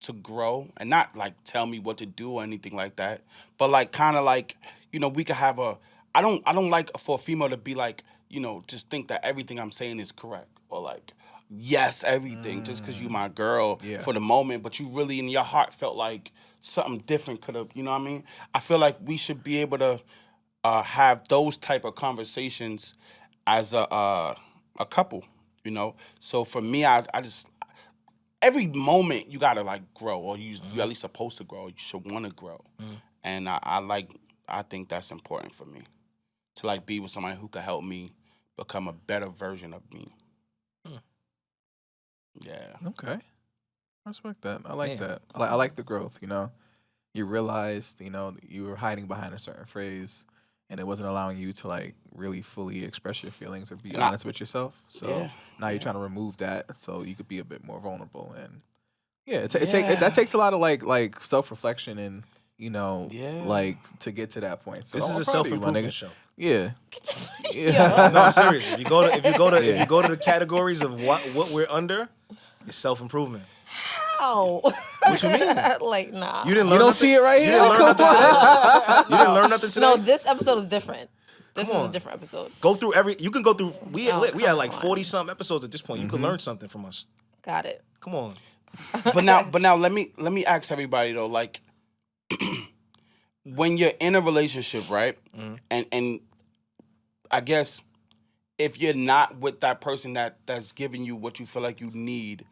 to grow and not like tell me what to do or anything like that, but like kind of like, you know, we could have I don't like for a female to be like, you know, just think that everything I'm saying is correct or like yes everything just because you my girl for the moment, but you really in your heart felt like something different could have, you know what I mean? I feel like we should be able to have those type of conversations as a couple, you know? So for me, I just, every moment you gotta like grow, or you at least supposed to grow, you should want to grow. And I think that's important for me, to like be with somebody who could help me become a better version of me. Yeah. Okay. I respect that. I like that. I like the growth, you know. You realized, you know, you were hiding behind a certain phrase and it wasn't allowing you to like really fully express your feelings or be honest with yourself. So now you're trying to remove that so you could be a bit more vulnerable. And that takes a lot of like self-reflection and, you know, like to get to that point. So this is a self-improvement show. Yeah. No, I'm serious. If you go to the categories of what we're under, it's self-improvement. How? What you mean? Like, nah. You didn't learn. You don't nothing? see it right here. You didn't learn nothing today. You didn't learn nothing today. No, this episode is different. This is Come on. a different episode. Go through you can go through. We had like on. 40 something episodes at this point. You can learn something from us. Got it. Come on. But now let me ask everybody though, like when you're in a relationship, right? And I guess if you're not with that person that's giving you what you feel like you need,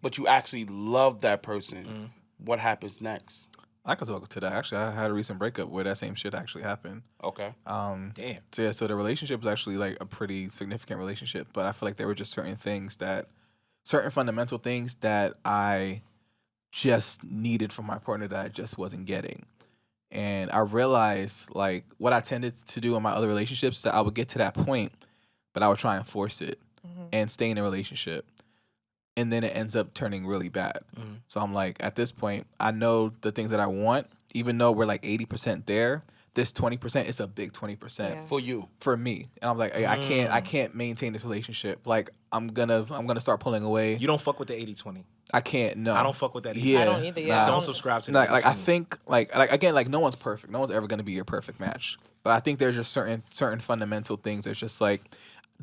but you actually love that person, what happens next? I could talk to that. Actually, I had a recent breakup where that same shit actually happened. Okay. Damn. So the relationship was actually like a pretty significant relationship, but I feel like there were just certain fundamental things that I just needed from my partner that I just wasn't getting. And I realized like what I tended to do in my other relationships is that I would get to that point, but I would try and force it and stay in a relationship. And then it ends up turning really bad. So I'm like, at this point, I know the things that I want, even though we're like 80% there, this 20% is a big 20% for you, for me. And I'm like, hey, I can't maintain this relationship. Like I'm gonna start pulling away. You don't fuck with the 80-20. I can't. No, I don't fuck with that either. Yeah, I don't either. Yeah, don't subscribe to that. Like I think like again, like no one's perfect. No one's ever gonna be your perfect match. But I think there's just certain fundamental things that's just like,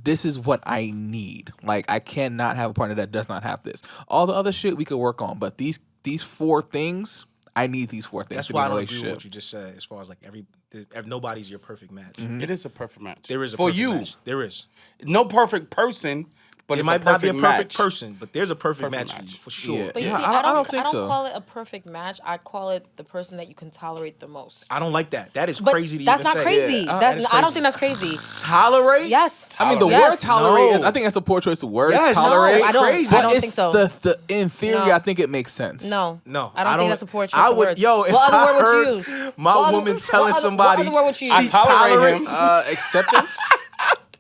this is what I need. Like I cannot have a partner that does not have this. All the other shit we could work on, but these 4 things I need these 4 things That's to be why in I a don't agree with relationship. what you just said. As far as like nobody's your perfect match. It is a perfect match. There is a for perfect you. match. There is. No perfect person, but It it's might a not be perfect a perfect match. person, but there's a perfect match for you match. for sure. Yeah. But you Yeah, see, I don't I think don't so. call it a perfect match. I call it the person that you can tolerate the most. I don't like that. That is But crazy to that's even not say. crazy. Yeah, That, is I don't crazy. think that's crazy. Tolerate? Yes. I mean, the Yes. word tolerate, No. I think that's a poor choice of words. Yes. Tolerate. No, I don't- crazy. But I don't it's think so. The in theory, No. I think it makes sense. No. No, I don't think that's a poor choice I of would, words. Yo, if what other I word would heard you use? my What other- woman telling what other- somebody What other word would you I use? tolerate him. Acceptance.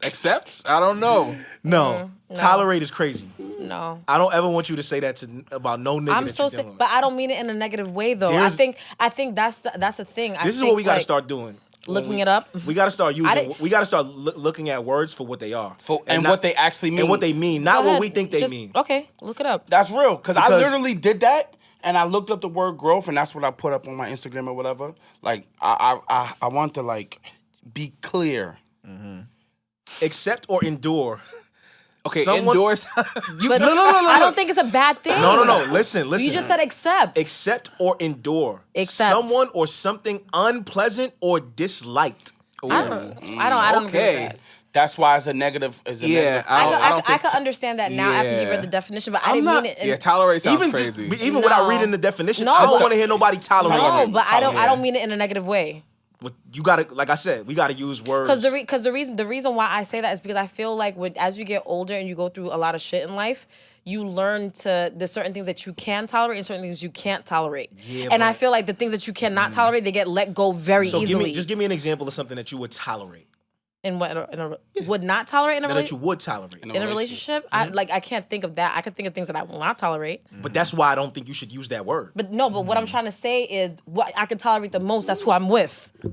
Accepts? I don't know. no, no. tolerate is crazy. No. I don't ever want you to say that about no nigga I'm that so you're sick, dealing with. but I don't mean it in a negative way though. There's- I think that's the thing. This is what we got to start doing. Looking it up. We got to start using. didn't- We got to start looking at words for what they are, And not- what they actually mean. and what they mean, not Go what ahead. we think they Just- mean. Okay, look it up. That's real. Because I Because- literally did that. And I looked up the word growth, and that's what I put up on my Instagram or whatever. Like, I want to, like, be clear. Accept or endure. Okay, Someone- indoors. You, But no. I don't think it's a bad thing. No. Listen. You just said accept. Accept or endure. Accept. Someone or something unpleasant or disliked. I don't agree Okay. with that. That's why it's a negative. It's a Yeah, negative. I don't I think could so. understand that now after he Yeah. read the definition, but I I'm didn't not- mean it. In, Yeah, tolerate sounds Even crazy. even without No. reading the definition, No. I don't want to hear nobody tolerate. no, me. but I don't Yeah. mean it in a negative way. But you gotta, like I said, we gotta use words. Because the reason why I say that is because I feel like as you get older and you go through a lot of shit in life, you learn there's certain things that you can tolerate and certain things you can't tolerate. Yeah, and I but- feel like the things that you cannot tolerate, they get let go very so easily. give me an example of something that you would tolerate. in what would not tolerate in a That relationship. you would tolerate. In a relationship, I can't think of that. I can think of things that I will not tolerate. But that's why I don't think you should use that word. But no, but what I'm trying to say is what I can tolerate the most. That's who I'm with. I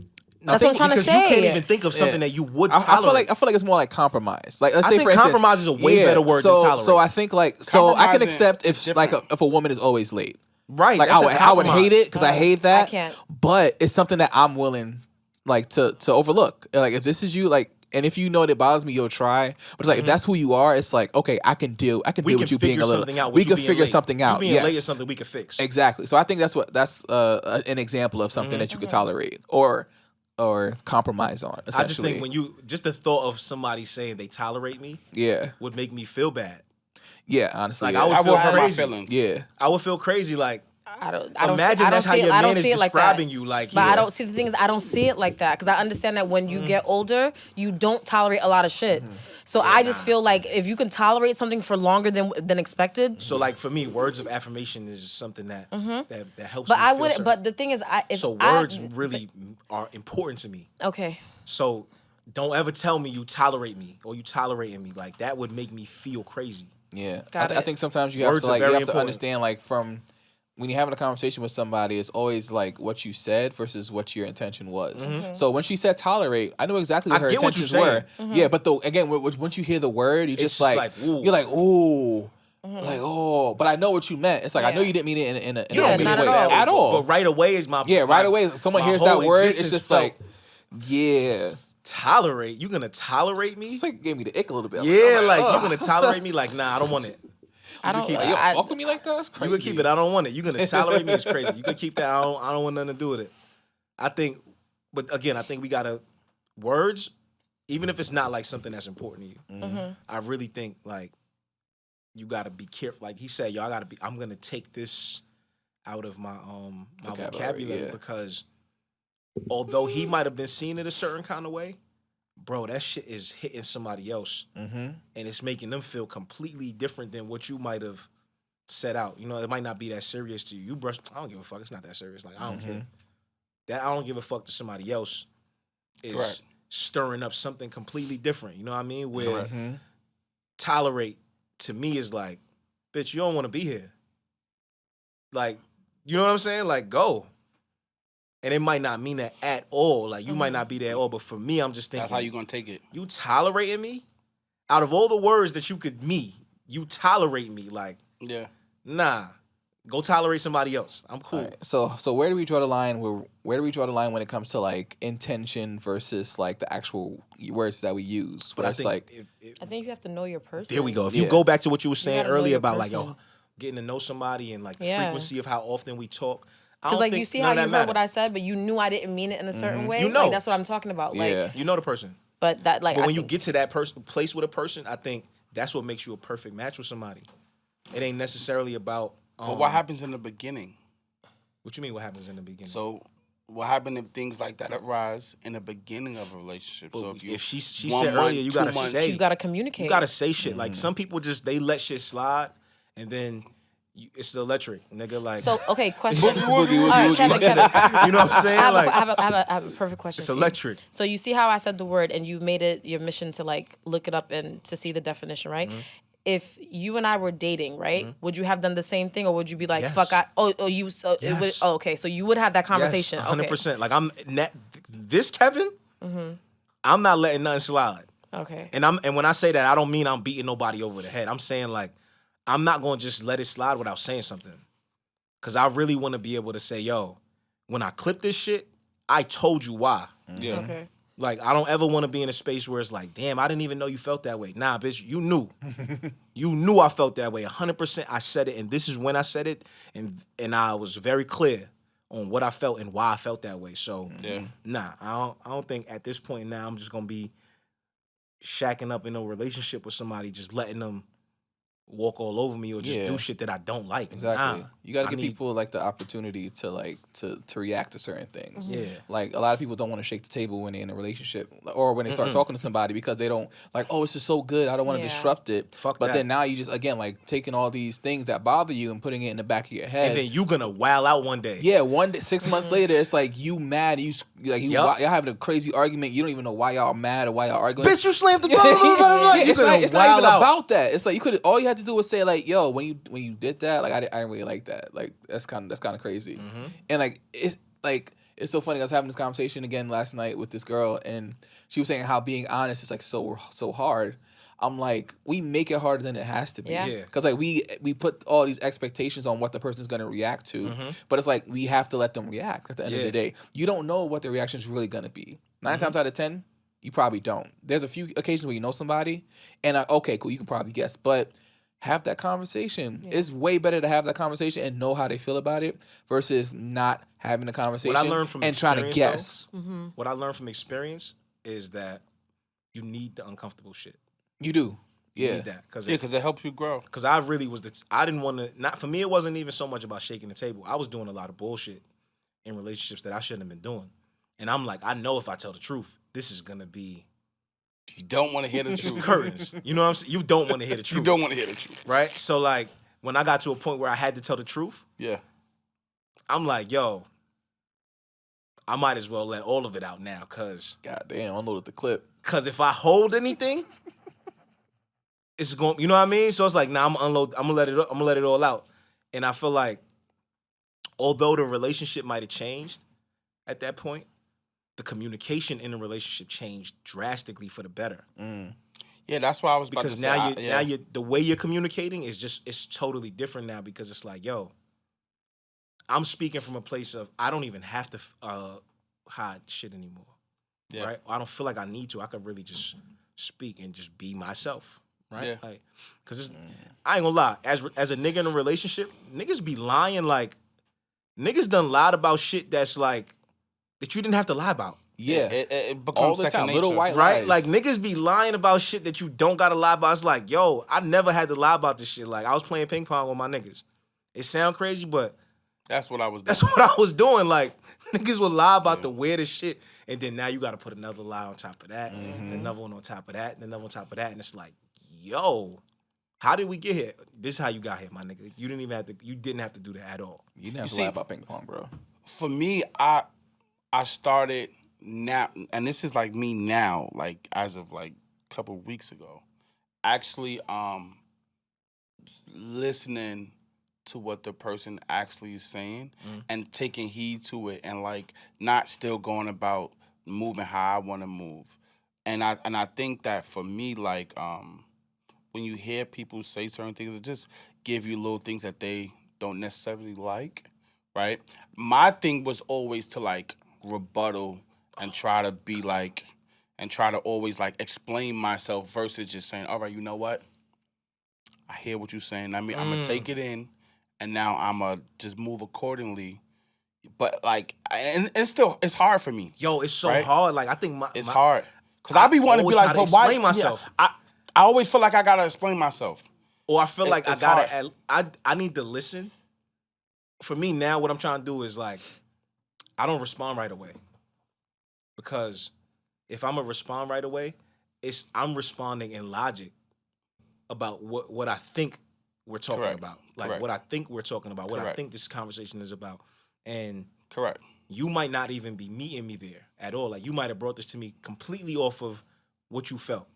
That's think what I'm trying to because say. you can't even think of something Yeah. that you would I tolerate. feel like it's more like compromise. Like let's I say think for instance, compromise is a way better word so, than tolerate. So I think like I can Compromising accept is if like different. if a woman is always late. right. Like that's a I would compromise. hate it because I hate that. I can't. But it's something that I'm willing like to overlook. Like if this is you, like, and if you know it bothers me, you'll try. But it's like if that's who you are, it's like okay, I can deal We with can you being figure a little. something out. We with you can being figure late. something out. You being late is Yes. something we can fix. Exactly. So I think that's an example of something that you could tolerate or compromise on. I just Essentially, think just the thought of somebody saying they tolerate me yeah, would make me feel bad. yeah. Honestly, Like, yeah. I would I feel will hurt my crazy. feelings. yeah. I would feel crazy. Like I don't imagine that's how see it- your I don't man is see it like that. describing you. Like, But yeah. I don't see the thing is I don't see it like that because I understand that when you get older, you don't tolerate a lot of shit. So I just feel like if you can tolerate something for longer than expected. So like for me, words of affirmation is something that helps. But me I feel would. certain. But the thing is, so words really are important to me. Okay. So don't ever tell me you tolerate me or you tolerating me. Like that would make me feel crazy. Yeah, Got I it. think sometimes you have Words to are like you very have to important. understand like from when you're having a conversation with somebody, it's always like what you said versus what your intention was. So when she said tolerate, I knew exactly what I her get what you're intentions were. saying. Yeah, but again, once you hear the word, you just just like, like, ooh. you're like ooh. Like but I know what you meant. It's like I know Yeah. you didn't mean it in a Yeah, mean not way at all. at all. But right away is my Yeah, right my- away. If someone my hears whole that word, it's existence just felt, like, yeah. tolerate. You gonna tolerate me? It's like gave me the ick a little bit. I'm Yeah, I'm like ugh. you gonna tolerate me? Like nah, I don't want it. I don't. keep it. Like, you I- fuck with me like that? That's You crazy. can keep it. I don't want it. You gonna tolerate me? It's crazy. You can keep that. I don't want nothing to do with it. I think, but again, I think we gotta words, even if it's not like something that's important to you. I really think like you gotta be careful. Like he said, yo, I'm gonna take this out of my vocabulary yeah. because although he might have been seeing it a certain kind of way, bro, that shit is hitting somebody else, and it's making them feel completely different than what you might have set out. You know, it might not be that serious to you. You brush, I don't give a fuck. It's not that serious. Like I don't care. That I don't give a fuck to somebody else is Correct. stirring up something completely different. You know what I mean? Where Correct. tolerate to me is like, bitch, you don't want to be here. Like, you know what I'm saying? Like, go. And it might not mean that at all. Like, you might not be there at all. But for me, I'm just thinking, That's how you gonna take it. you tolerating me? Out of all the words that you could you tolerate me. Like, Yeah. nah. Go tolerate somebody else. I'm cool. All right, so where do we draw the line? Where do we draw the line when it comes to like intention versus like the actual words that we use? But Where I it's think like I think you have to know your person. there we go. If Yeah. you go back to what you were saying gotta know earlier your about like person. getting to know somebody and like the Yeah. frequency of how often we talk, Because like you think see none how of you that heard what matter. I said, but you knew I didn't mean it in a certain way. You know. Like that's what I'm talking about. Like, Yeah. You know the person. but that like But I when you think- get to that place with a person, I think that's what makes you a perfect match with somebody. It ain't necessarily about. But what happens in the beginning? What you mean? What happens in the beginning? So what happens if things like that arise in the beginning of a relationship? But So if you she 1 said month, earlier, you 2 gotta months, say, you gotta communicate. you gotta say shit. Like some people just they let shit slide, and then it's the electric nigga. Like So okay, question. Boogie, All right, boogie, Kevin, you know what I'm saying? I Like have a perfect question. it's for you. electric. So you see how I said the word, and you made it your mission to like look it up and to see the definition, right? Mm-hmm. If you and I were dating, right, would you have done the same thing, or would you be like, Yes. "Fuck, you"? So it would. Yes. Oh, okay, so you would have that conversation. Yes, Okay. 100%. Like this Kevin. I'm not letting nothing slide. Okay. And when I say that, I don't mean I'm beating nobody over the head. I'm saying like I'm not gonna just let it slide without saying something. Cause I really want to be able to say, yo, when I clip this shit, I told you why. yeah. Okay. Like I don't ever want to be in a space where it's like, damn, I didn't even know you felt that way. Nah, bitch, you knew. You knew I felt that way. 100%. I said it, and this is when I said it, and I was very clear on what I felt and why I felt that way. So Yeah. nah, I don't think at this point now I'm just gonna be shacking up in a relationship with somebody, just letting them walk all over me or just Yeah. do shit that I don't like. Exactly. Nah, You gotta I give need- people like the opportunity to like to react to certain things. Yeah. Like a lot of people don't want to shake the table when they're in a relationship or when they start talking to somebody because they don't like, oh, this is so good. I don't want to Yeah. disrupt it. Fuck but that. then now you just again like taking all these things that bother you and putting it in the back of your head. And then you gonna wow out one day. yeah, 6 months later, it's like you mad. Y'all having a crazy argument. You don't even know why y'all mad or why y'all arguing. Bitch, you slammed the Yeah, blah, it's gonna not even wild out. about that. It's like all you had to do was say like, "Yo, when you did that, like I didn't really like that. Like that's kind of crazy." And like it's so funny. I was having this conversation again last night with this girl, and she was saying how being honest is like so hard. I'm like, we make it harder than it has to be. Yeah. Yeah. Because like we put all these expectations on what the person's gonna react to, but it's like we have to let them react at the end of Yeah. the day. You don't know what their reaction is really gonna be. 9 times out of 10, you probably don't. There's a few occasions where you know somebody, and okay, cool, you can probably guess, but have that conversation. Yeah. It's way better to have that conversation and know how they feel about it versus not having the conversation What I learned from and trying to experience, guess. Mm-hmm. What I learned from experience is that you need the uncomfortable shit. You do. You Yeah. need that. Because Yeah, because it helps you grow. Because I really was I didn't want to, not for me, it wasn't even so much about shaking the table. I was doing a lot of bullshit in relationships that I shouldn't have been doing. And I'm like, I know if I tell the truth, this is going to be You don't want to hear the truth. curtains. You know what I'm saying? You don't want to hear the truth. You don't want to hear the truth. Right? So, like, when I got to a point where I had to tell the truth, Yeah. I'm like, yo, I might as well let all of it out now. Because God damn, unloaded the clip. if I hold anything, it's going, you know what I mean? So it's like, nah, I'm gonna let it all out. And I feel like, although the relationship might have changed at that point, the communication in the relationship changed drastically for the better. Yeah, that's why I was about Because to say. now you the way you're communicating is it's totally different now, because it's like, yo, I'm speaking from a place of I don't even have to hide shit anymore. Yeah. Right? I don't feel like I need to. I could really just speak and just be myself. Right? Yeah. Like, cause I ain't gonna lie. As a nigga in a relationship, niggas be lying. Like, niggas done lied about shit that's like that you didn't have to lie about. Yeah. It becomes All the second time. nature. Little white Right? lies. Like, niggas be lying about shit that you don't gotta lie about. It's like, yo, I never had to lie about this shit. Like, I was playing ping pong with my niggas. It sound crazy, but That's what I was doing. that's what I was doing. Like, niggas would lie about the weirdest shit, and then now you gotta put another lie on top of that, then another one on top of that, then another on top of that, and it's like, yo, how did we get here? This is how you got here, my nigga. You didn't have to do that at all. You didn't have to see- lie about ping pong, bro. For me, I started now, and this is like me now, like as of like a couple of weeks ago, actually listening to what the person actually is saying and taking heed to it, and like not still going about moving how I want to move. And I think that for me, like when you hear people say certain things, it just give you little things that they don't necessarily like, right? My thing was always to like rebuttal and try to be like, and try to always like explain myself versus just saying, all right, you know what? I hear what you're saying. I mean, I'm going to take it in, and now I'm going to just move accordingly, But like, and it's hard for me. Yo, it's so Right? hard. Like I think It's hard because I be wanting to be always like, try to but why? explain myself. Yeah, I always feel like I gotta explain myself. Or I feel like It's I need to listen. For me now, what I'm trying to do is like, I don't respond right away. Because if I'm gonna respond right away, I'm responding in logic about what I think we're talking Correct. about. Like Correct. what I think we're talking about, what I Correct. think this conversation is about. And Correct. you might not even be meeting me there at all. Like you might have brought this to me completely off of what you felt.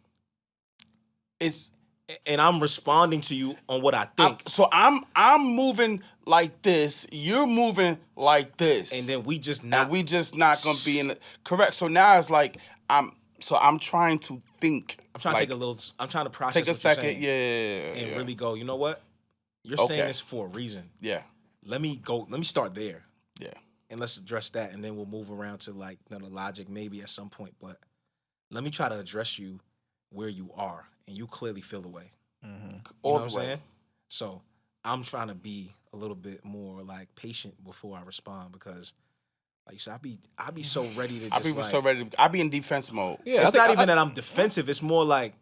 And I'm responding to you on what I think. So I'm moving like this. You're moving like this. And then we just not gonna be in the correct. So now it's like I'm trying to think. I'm trying like, to take a little. I'm trying to process. take a what you're second, saying yeah, and really go. You know what? You're Okay. saying this for a reason. yeah, Let me go. Let me start there, yeah. and let's address that, and then we'll move around to like the logic maybe at some point. But let me try to address you where you are, and you clearly feel the way. You know what I'm saying? So I'm trying to be a little bit more like patient before I respond because, like you said, I be so ready to. I be in defense mode. Yeah, It's not even that I'm defensive. It's more like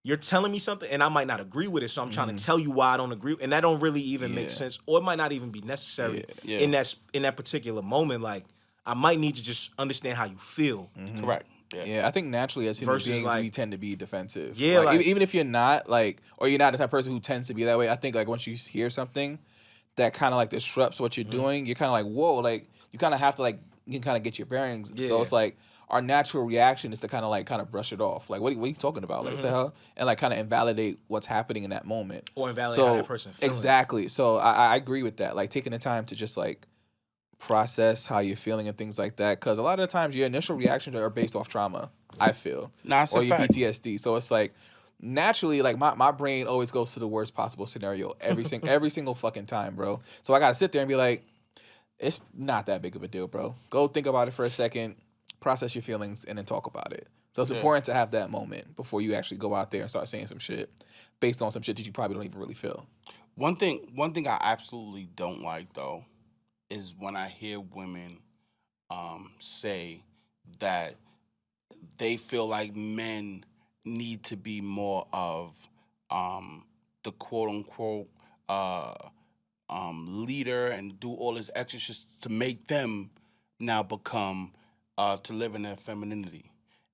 you're telling me something and I might not agree with it, so I'm trying to tell you why I don't agree, and that don't really even make sense, or it might not even be necessary in that particular moment. Like I might need to just understand how you feel. Correct. Yeah, I think naturally as human Versus, beings like- we tend to be defensive. Yeah, like- even if you're not like, or you're not the type of person who tends to be that way. I think like once you hear something that kind of like disrupts what you're doing, you're kind of like, whoa, like you kind of have to like you can kind of get your bearings. Yeah. So it's like our natural reaction is to kind of brush it off. Like what are you talking about? Like what the hell? And like kind of invalidate what's happening in that moment. Or invalidate how that person feeling. Exactly. So I agree with that. Like taking the time to just like process how you're feeling and things like that, because a lot of the times your initial reactions are based off trauma, I feel, It's or a your fact. PTSD. So it's like naturally, like my brain always goes to the worst possible scenario every single fucking time, bro. So I gotta sit there and be like, it's not that big of a deal, bro. Go think about it for a second, process your feelings, and then talk about it. So it's important to have that moment before you actually go out there and start saying some shit based on some shit that you probably don't even really feel. One thing I absolutely don't like though is when I hear women say that they feel like men need to be more of the quote unquote leader and do all this extra shit to make them now become to live in their femininity.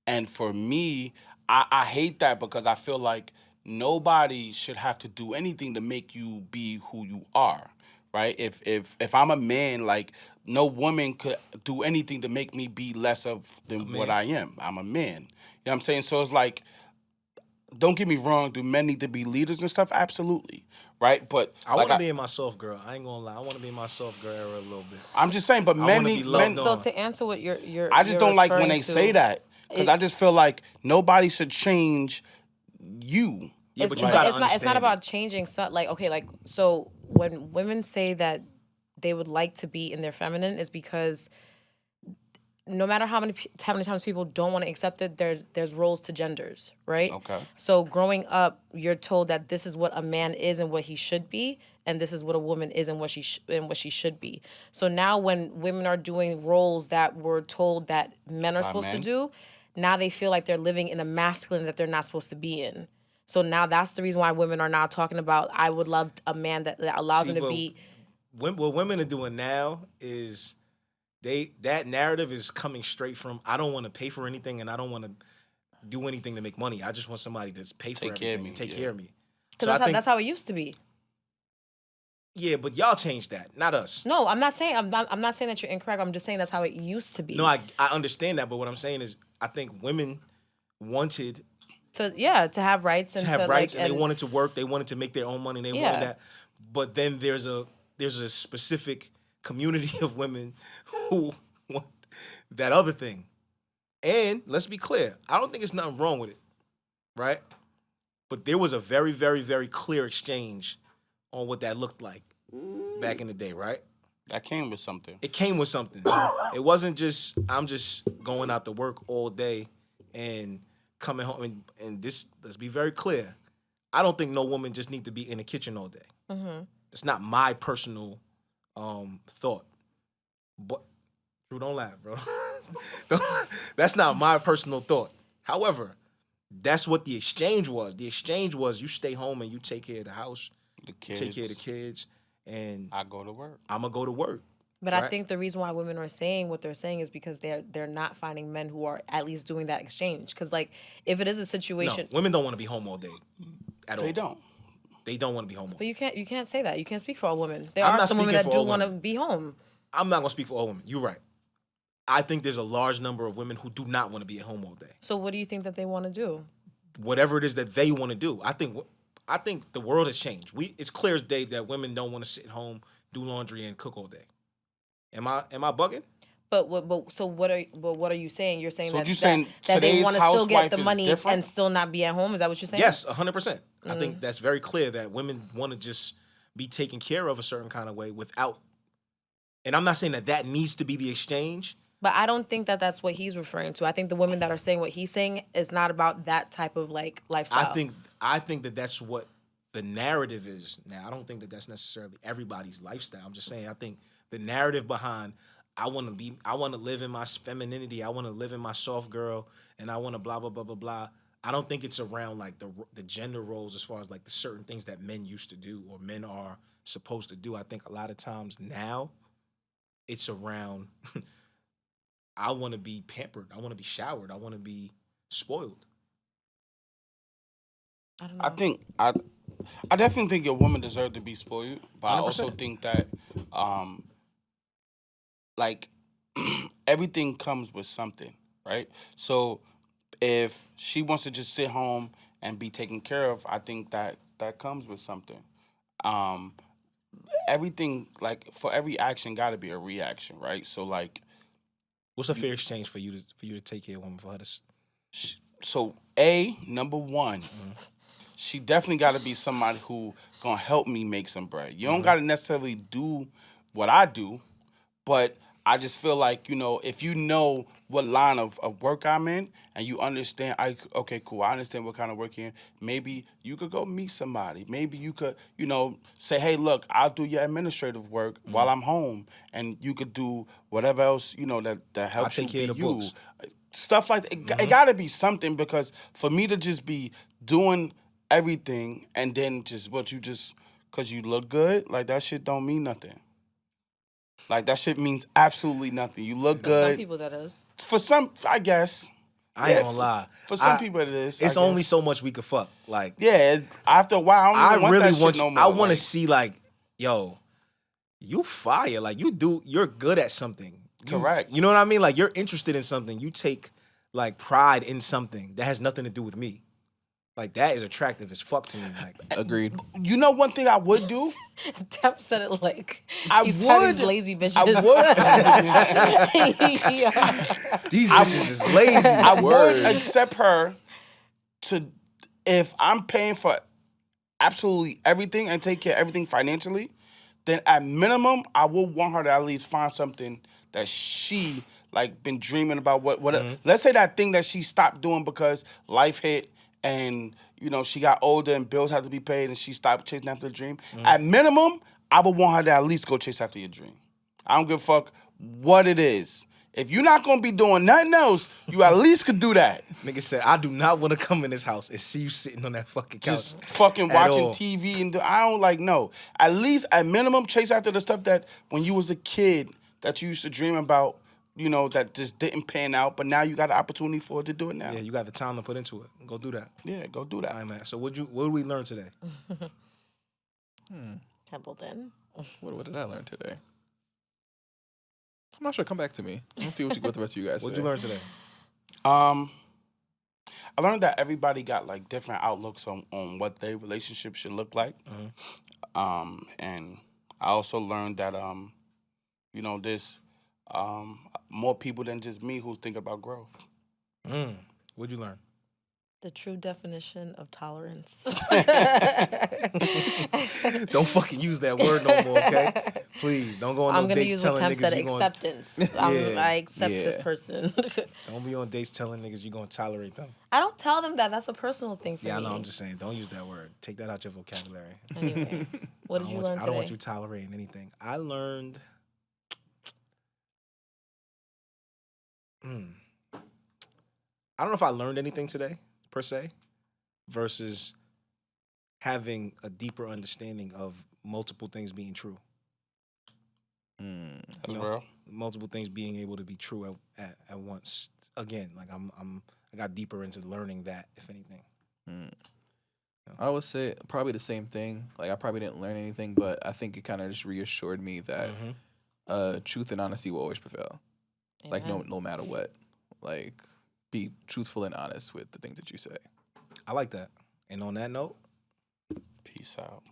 And for me, I hate that because I feel like nobody should have to do anything to make you be who you are. Right? If I'm a man, like no woman could do anything to make me be less than what I am. I'm a man. You know what I'm saying? So it's like, don't get me wrong, do men need to be leaders and stuff? Absolutely. Right? But I want to be in my soft girl. I ain't gonna lie. I want to be in my soft girl era a little bit. I'm just saying, but men wanna need be loved men. on. So to answer what you're I just don't like when referring they to, say that because I just feel like nobody should change you. Yeah, it's, but you but gotta it's not understand about it. changing something. Like okay, like so when women say that they would like to be in their feminine is because no matter how many times people don't want to accept it, there's roles to genders, right? Okay. So growing up, you're told that this is what a man is and what he should be, and this is what a woman is and what she should be. So now when women are doing roles that we're told that men are supposed to do, now they feel like they're living in a masculine that they're not supposed to be in. So now that's the reason why women are now talking about, I would love a man that allows them to be. What women are doing now is that narrative is coming straight from, I don't want to pay for anything and I don't want to do anything to make money. I just want somebody that's pay for everything and take care of me. Because that's how it used to be. Yeah, but y'all changed that, not us. No, I'm not saying I'm not saying that you're incorrect. I'm just saying that's how it used to be. No, I understand that, but what I'm saying is I think women wanted to have rights and and they wanted to work, they wanted to make their own money, they wanted that. But then there's a specific community of women who want that other thing. And let's be clear, I don't think there's nothing wrong with it, right? But there was a very, very, very clear exchange on what that looked like back in the day, right? That came with something. It came with something. It wasn't just, I'm just going out to work all day and coming home. And this, let's be very clear, I don't think no woman just need to be in the kitchen all day. It's not my personal thought. But Drew, don't laugh, bro. That's not my personal thought. However, that's what the exchange was. The exchange was you stay home and you take care of the house, The kids. take care of the kids, and I go to work. I'm gonna go to work. But Right. I think the reason why women are saying what they're saying is because they're not finding men who are at least doing that exchange. Because like if it is a No, situation, women don't want to be home all day. At all. They don't. They don't want to be home all but day. you can't say that. You can't speak for all women. There I'm are not some women speaking that for do all want to women. be home. I'm not gonna speak for all women. You're right. I think there's a large number of women who do not want to be at home all day. So what do you think that they want to do? Whatever it is that they want to do. I think the world has changed. It's clear as day that women don't want to sit home, do laundry, and cook all day. Am I bugging? But what are you saying? You're saying So that you saying that they today's want to still get housewife the is money different? and still not be at home? Is that what you're saying? Yes, 100%. I think that's very clear that women want to just be taken care of a certain kind of way without. And I'm not saying that needs to be the exchange. But I don't think that that's what he's referring to. I think the women that are saying what he's saying is not about that type of like lifestyle. I think that that's what the narrative is. Now, I don't think that that's necessarily everybody's lifestyle. I'm just saying I think the narrative behind I want to live in my femininity, I want to live in my soft girl, and I want to blah blah blah blah blah. I don't think it's around like the gender roles as far as like the certain things that men used to do or men are supposed to do. I think a lot of times now it's around I want to be pampered, I want to be showered, I want to be spoiled. I don't know. I think I definitely think a woman deserves to be spoiled, but I also 100%. think that like everything comes with something, right? So if she wants to just sit home and be taken care of, I think that comes with something. Everything, like, for every action got to be a reaction, right? So like, What's a fair exchange for you to take care of a woman for her to so number one, she definitely got to be somebody who gonna help me make some bread. You don't got to necessarily do what I do, but I just feel like, if you know what line of work I'm in and you understand, okay, cool, I understand what kind of work you're in, maybe you could go meet somebody. Maybe you could, say, hey, look, I'll do your administrative work while I'm home, and you could do whatever else, that helps take you care be of the you. books. Stuff like that. It got to be something, because for me to just be doing everything and then because you look good, like, that shit don't mean nothing. Like, that shit means absolutely nothing. You look For some good. people that is. For some, I guess. I ain't gonna lie. For some people it is. It's I only guess. so much we could fuck. Like, Yeah, after a while, I don't even want really that shit want no you. more. I want to Like, see like, yo, you fire. Like you're good at something. Correct. You know what I mean? Like you're interested in something. You take like pride in something that has nothing to do with me. Like that is attractive as fuck to me. Like Agreed. you know one thing I would do? Temp said it like I he's had would. these lazy bitches. these bitches is lazy. I would accept her to, if I'm paying for absolutely everything and take care of everything financially, then at minimum, I would want her to at least find something that she like been dreaming about. What let's say that thing that she stopped doing because life hit and she got older and bills had to be paid and she stopped chasing after the dream. At minimum, I would want her to at least go chase after your dream. I don't give a fuck what it is. If you're not gonna be doing nothing else, you at least could do that. Nigga said, I do not want to come in this house and see you sitting on that fucking couch. Just fucking at watching all. TV and I don't like, no. At least at minimum, chase after the stuff that when you was a kid that you used to dream about, that just didn't pan out, but now you got the opportunity for it to do it now. Yeah, you got the time to put into it. Go do that. Yeah, go do that. All right, man. So what did we learn today? Templeton. What did I learn today? I'm not sure. Come back to me. Let's see what the rest of you guys What say. did you learn today? I learned that everybody got like different outlooks on what their relationship should look like. And I also learned that there's more people than just me who think about growth. What'd you learn? The true definition of tolerance. Don't fucking use that word no more, okay? Please, don't go on I'm no gonna dates use what telling Temp niggas said, you gonna, acceptance. I accept this Yeah. person. don't be on dates telling niggas you gonna tolerate them. I don't tell them that. That's a personal thing for Yeah, I me. know. I'm just saying, don't use that word. Take that out your vocabulary. Anyway, what did you learn I don't want today? you tolerating anything. I learned I don't know if I learned anything today, per se, versus having a deeper understanding of multiple things being true. That's You know, real. multiple things being able to be true at once. Again, like I got deeper into learning that, if anything. I would say probably the same thing. Like I probably didn't learn anything, but I think it kind of just reassured me that truth and honesty will always prevail. Like no matter what. Like be truthful and honest with the things that you say. I like that. And on that note, Peace out.